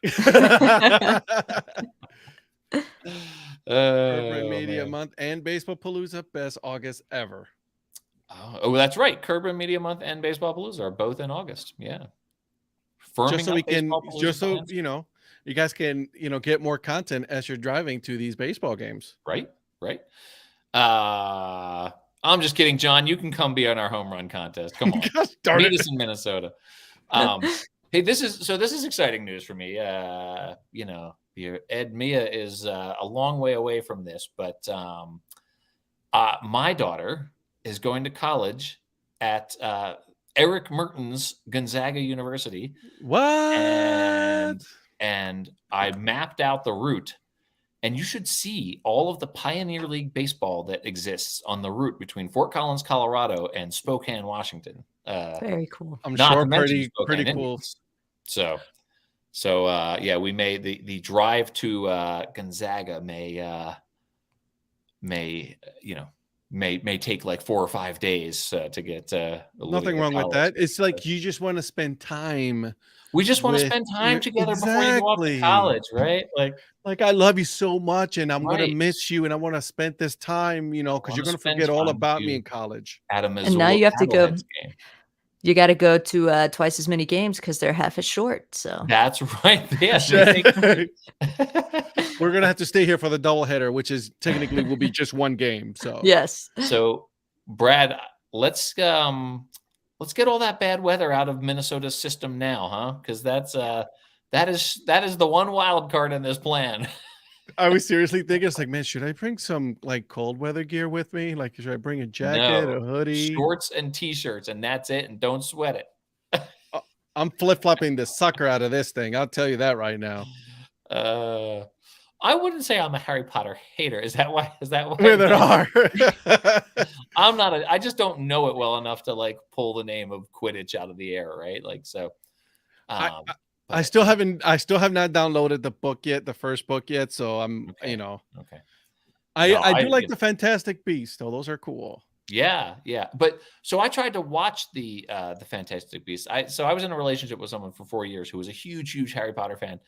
Media Month and Baseball Palooza, best August ever. Oh, that's right. Curb Rim Media Month and Baseball Palooza are both in August. Yeah. Just so we can, just so plans. You guys can, get more content as you're driving to these baseball games. Right. I'm just kidding, John. You can come be on our home run contest. Come on. Meet us in Minnesota. Hey, this is exciting news for me. Ed Mia is a long way away from this, but my daughter is going to college at Eric Mertens Gonzaga University. What? And I mapped out the route, and you should see all of the Pioneer League baseball that exists on the route between Fort Collins, Colorado, and Spokane, Washington. Very cool. I'm sure pretty cool. So we made the drive to Gonzaga may take like 4 or 5 days to get. Nothing wrong with that. It's like you just want to spend time. We just want to spend time together before you go off to college, right? Like I love you so much, and I'm gonna miss you, and I want to spend this time, because you're gonna forget all about me in college. And now you have to go. Game. You got to go to twice as many games because they're half as short. So that's right. Yes. We're gonna have to stay here for the doubleheader, which is technically will be just one game. So yes. So Brad, let's get all that bad weather out of Minnesota's system now, huh? Because that is the one wild card in this plan. I was seriously thinking, it's like, man, should I bring some like cold weather gear with me? Like, should I bring a jacket, a hoodie, shorts and t-shirts, and that's it, and don't sweat it. I'm flip-flopping the sucker out of this thing. I'll tell you that right now. I wouldn't say I'm a Harry Potter hater. Is that why? Yeah, there are. I'm not. I just don't know it well enough to like pull the name of Quidditch out of the air, right? Like so. I still have not downloaded the book yet, the first book yet. So I'm, Okay. I do like the Fantastic Beasts, though. Those are cool. Yeah. But so I tried to watch the Fantastic Beasts. So I was in a relationship with someone for 4 years who was a huge Harry Potter fan,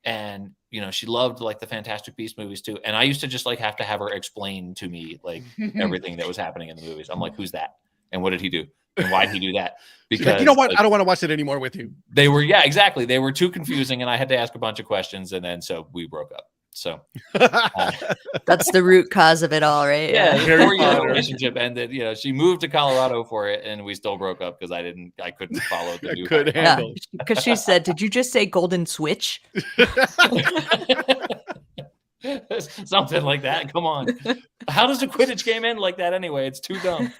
and she loved like the Fantastic Beasts movies too. And I used to just like have to have her explain to me like everything that was happening in the movies. I'm like, who's that? And what did he do? And why did he do that? Because like, you know what? Like, I don't want to watch it anymore with you. They were, yeah, exactly. They were too confusing, and I had to ask a bunch of questions, and then so we broke up. So that's the root cause of it all, right? Yeah, 4-year relationship ended. She moved to Colorado for it, and we still broke up because I couldn't follow the new. Couldn't handle. Because she said, "Did you just say Golden Switch?" Something like that. Come on. How does a Quidditch game end like that anyway? It's too dumb.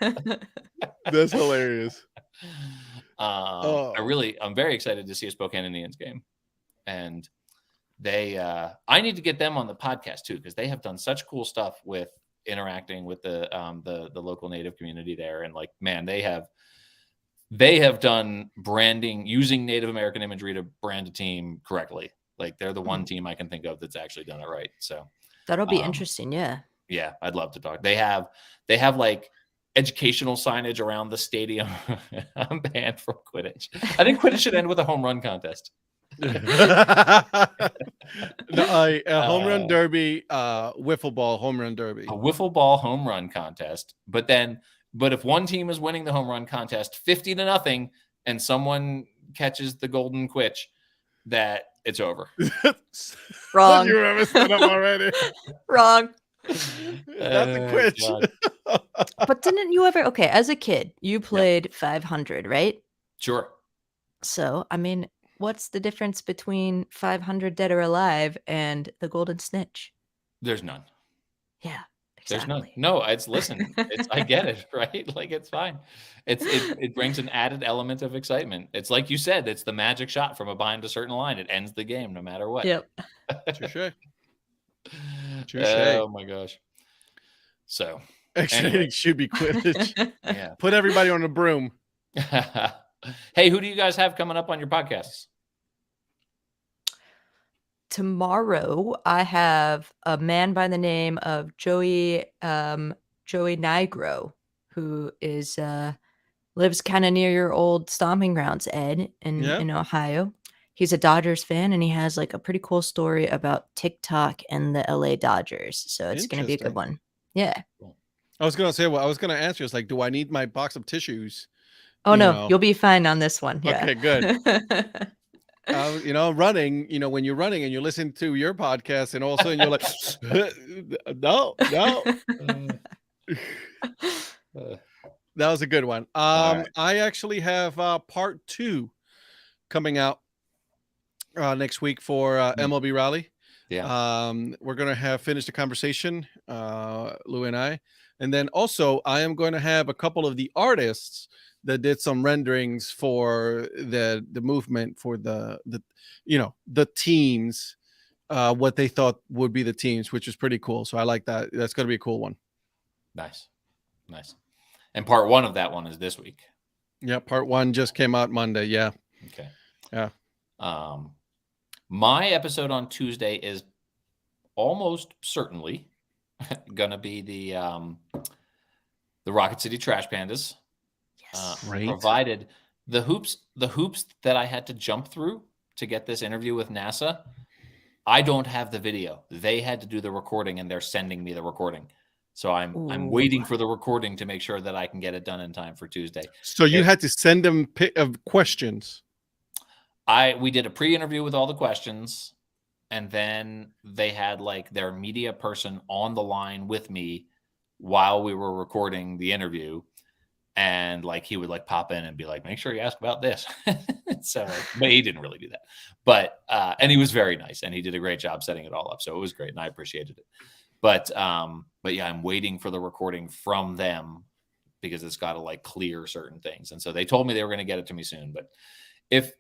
That's hilarious. I'm very excited to see a Spokane Indians game. And I need to get them on the podcast too, because they have done such cool stuff with interacting with the local Native community there. And like, man, they have done branding using Native American imagery to brand a team correctly. Like they're the one team I can think of that's actually done it right. So that'll be interesting. Yeah. Yeah. I'd love to talk. They have like educational signage around the stadium. I'm banned from Quidditch. I think Quidditch should end with a home run contest. No, a home run derby, wiffle ball home run derby. A wiffle ball home run contest. But if one team is winning the home run contest 50-0 and someone catches the golden quitch, that it's over. Wrong. You messed it up already. Wrong. That's a quitch. But didn't you ever, okay, as a kid, you played 500, right? Sure. So, I mean, what's the difference between 500 dead or alive and the golden snitch? There's none. Yeah, There's exactly. none. No, listen, I get it, right? Like, it's fine. It brings an added element of excitement. It's like you said, it's the magic shot from behind a certain line. It ends the game no matter what. Yep. Touche. Oh my gosh. So Actually, anyway. it should be Quidditch. Yeah. Put everybody on a broom. Hey, who do you guys have coming up on your podcasts? Tomorrow, I have a man by the name of Joey Nigro, who is lives kind of near your old stomping grounds, Ed, in Ohio. He's a Dodgers fan, and he has like a pretty cool story about TikTok and the LA Dodgers. So it's going to be a good one. Yeah. I was going to say, I was going to answer. It's like, do I need my box of tissues? Oh, no, you'll be fine on this one. Yeah. Okay, good. Running, when you're running and you listen to your podcast and all of a sudden you're like, no. That was a good one. Right. I actually have part 2 coming out next week for MLB Rally. Yeah. We're going to have finished the conversation, Lou and I. And then also I am going to have a couple of the artists that did some renderings for the movement for the teams, what they thought would be the teams, which is pretty cool. So I like that. That's going to be a cool one. Nice. And part 1 of that one is this week. Yeah. Part 1 just came out Monday. Yeah. Okay. Yeah. My episode on Tuesday is almost certainly going to be the Rocket City Trash Pandas. Great. Provided the hoops that I had to jump through to get this interview with NASA, I don't have the video. They had to do the recording, and they're sending me the recording. So I'm waiting for the recording to make sure that I can get it done in time for Tuesday. So you had to send them questions. We did a pre-interview with all the questions, and then they had like their media person on the line with me while we were recording the interview. And like he would like pop in and be like, make sure you ask about this. So, but he didn't really do that. But and he was very nice, and he did a great job setting it all up. So it was great, and I appreciated it. But yeah, I'm waiting for the recording from them because it's got to like clear certain things. And so they told me they were going to get it to me soon. But if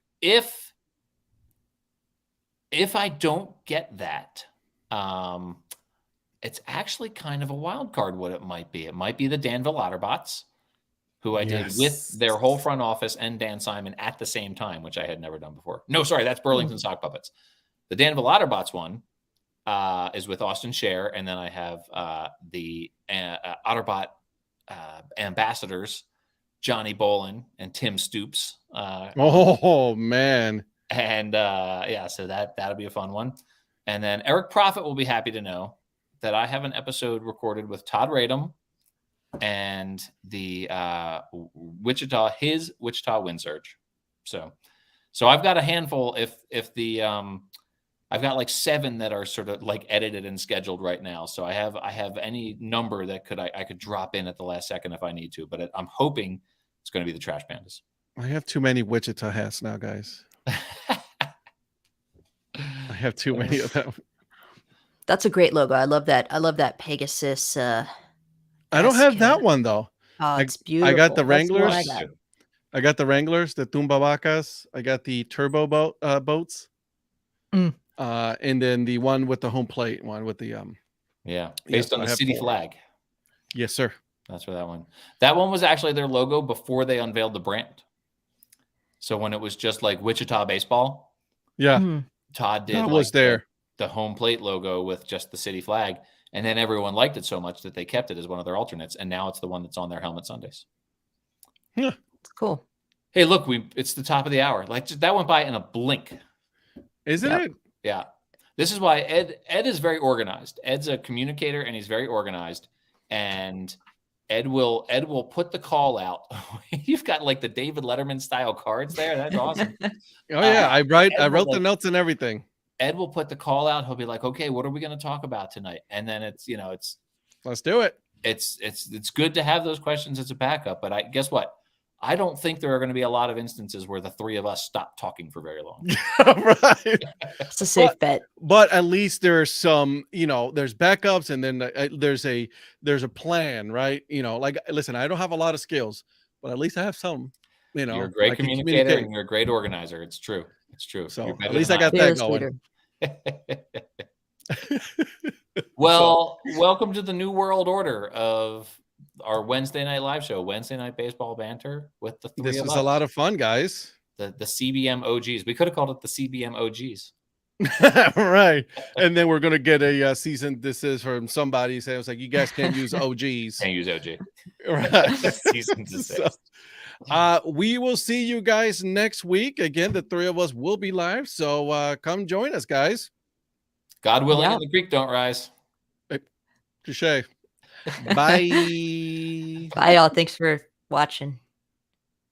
I don't get that, it's actually kind of a wild card what it might be. It might be the Danville Otterbots, who I did with their whole front office and Dan Simon at the same time, which I had never done before. No, sorry, that's Burlington Sock Puppets. The Danville Otterbots one is with Austin Scher, and then I have the Otterbot ambassadors, Johnny Bolin and Tim Stoops. Oh, man. And so that'll be a fun one. And then Eric Prophet will be happy to know that I have an episode recorded with Todd Radom and the Wichita Wind Surge. So I've got a handful. If the I've got like 7 that are sort of like edited and scheduled right now. So I have any number that I could drop in at the last second if I need to. But I'm hoping it's going to be the Trash Pandas. I have too many Wichita hats now, guys. I have too many of them. That's a great logo. I love that. I love that Pegasus. I don't have that one though. Oh, it's beautiful. I got the Wranglers. I got the Wranglers, the Tumbabacas. I got the turbo boats. And then the one with the home plate one with the based on the city flag. Yes, sir. That's where that one. That one was actually their logo before they unveiled the brand. So when it was just like Wichita baseball, Todd did the home plate logo with just the city flag, and then everyone liked it so much that they kept it as one of their alternates, and now it's the one that's on their helmet Sundays. Yeah, it's cool. Hey, look, it's the top of the hour. Like that went by in a blink. Isn't Yep. it? Yeah. This is why Ed is very organized. Ed's a communicator and he's very organized. And Ed will put the call out. You've got like the David Letterman style cards there. That's awesome. Oh yeah, I Ed will, wrote the notes and everything. Ed will put the call out. He'll be like, okay, what are we going to talk about tonight? And then it's, you know, Let's do it. It's good to have those questions as a backup. But guess what? I don't think there are going to be a lot of instances where the three of us stop talking for very long. Right. It's a safe bet. But at least there's some, you know, there's backups, and then there's a plan, right? You know, like, listen, I don't have a lot of skills, but at least I have some. You know, You're a great I can communicator communicate. and you're a great organizer. It's true. It's true. So at least I got that Fearless going. leader. Well, welcome to the new world order of our Wednesday night live show, Wednesday Night Baseball Banter with the three This of was us. a lot of fun, guys. The CBM OGs. We could have called it the CBM OGs. Right. And then we're gonna get a cease and desist from somebody saying, it's like, you guys can't use OGs. Can't use OG. Right. Cease and desist. We will see you guys next week. Again, the three of us will be live. So come join us, guys. God willing, Yeah. and the creek don't rise. Touche. Bye. Bye, y'all. Thanks for watching.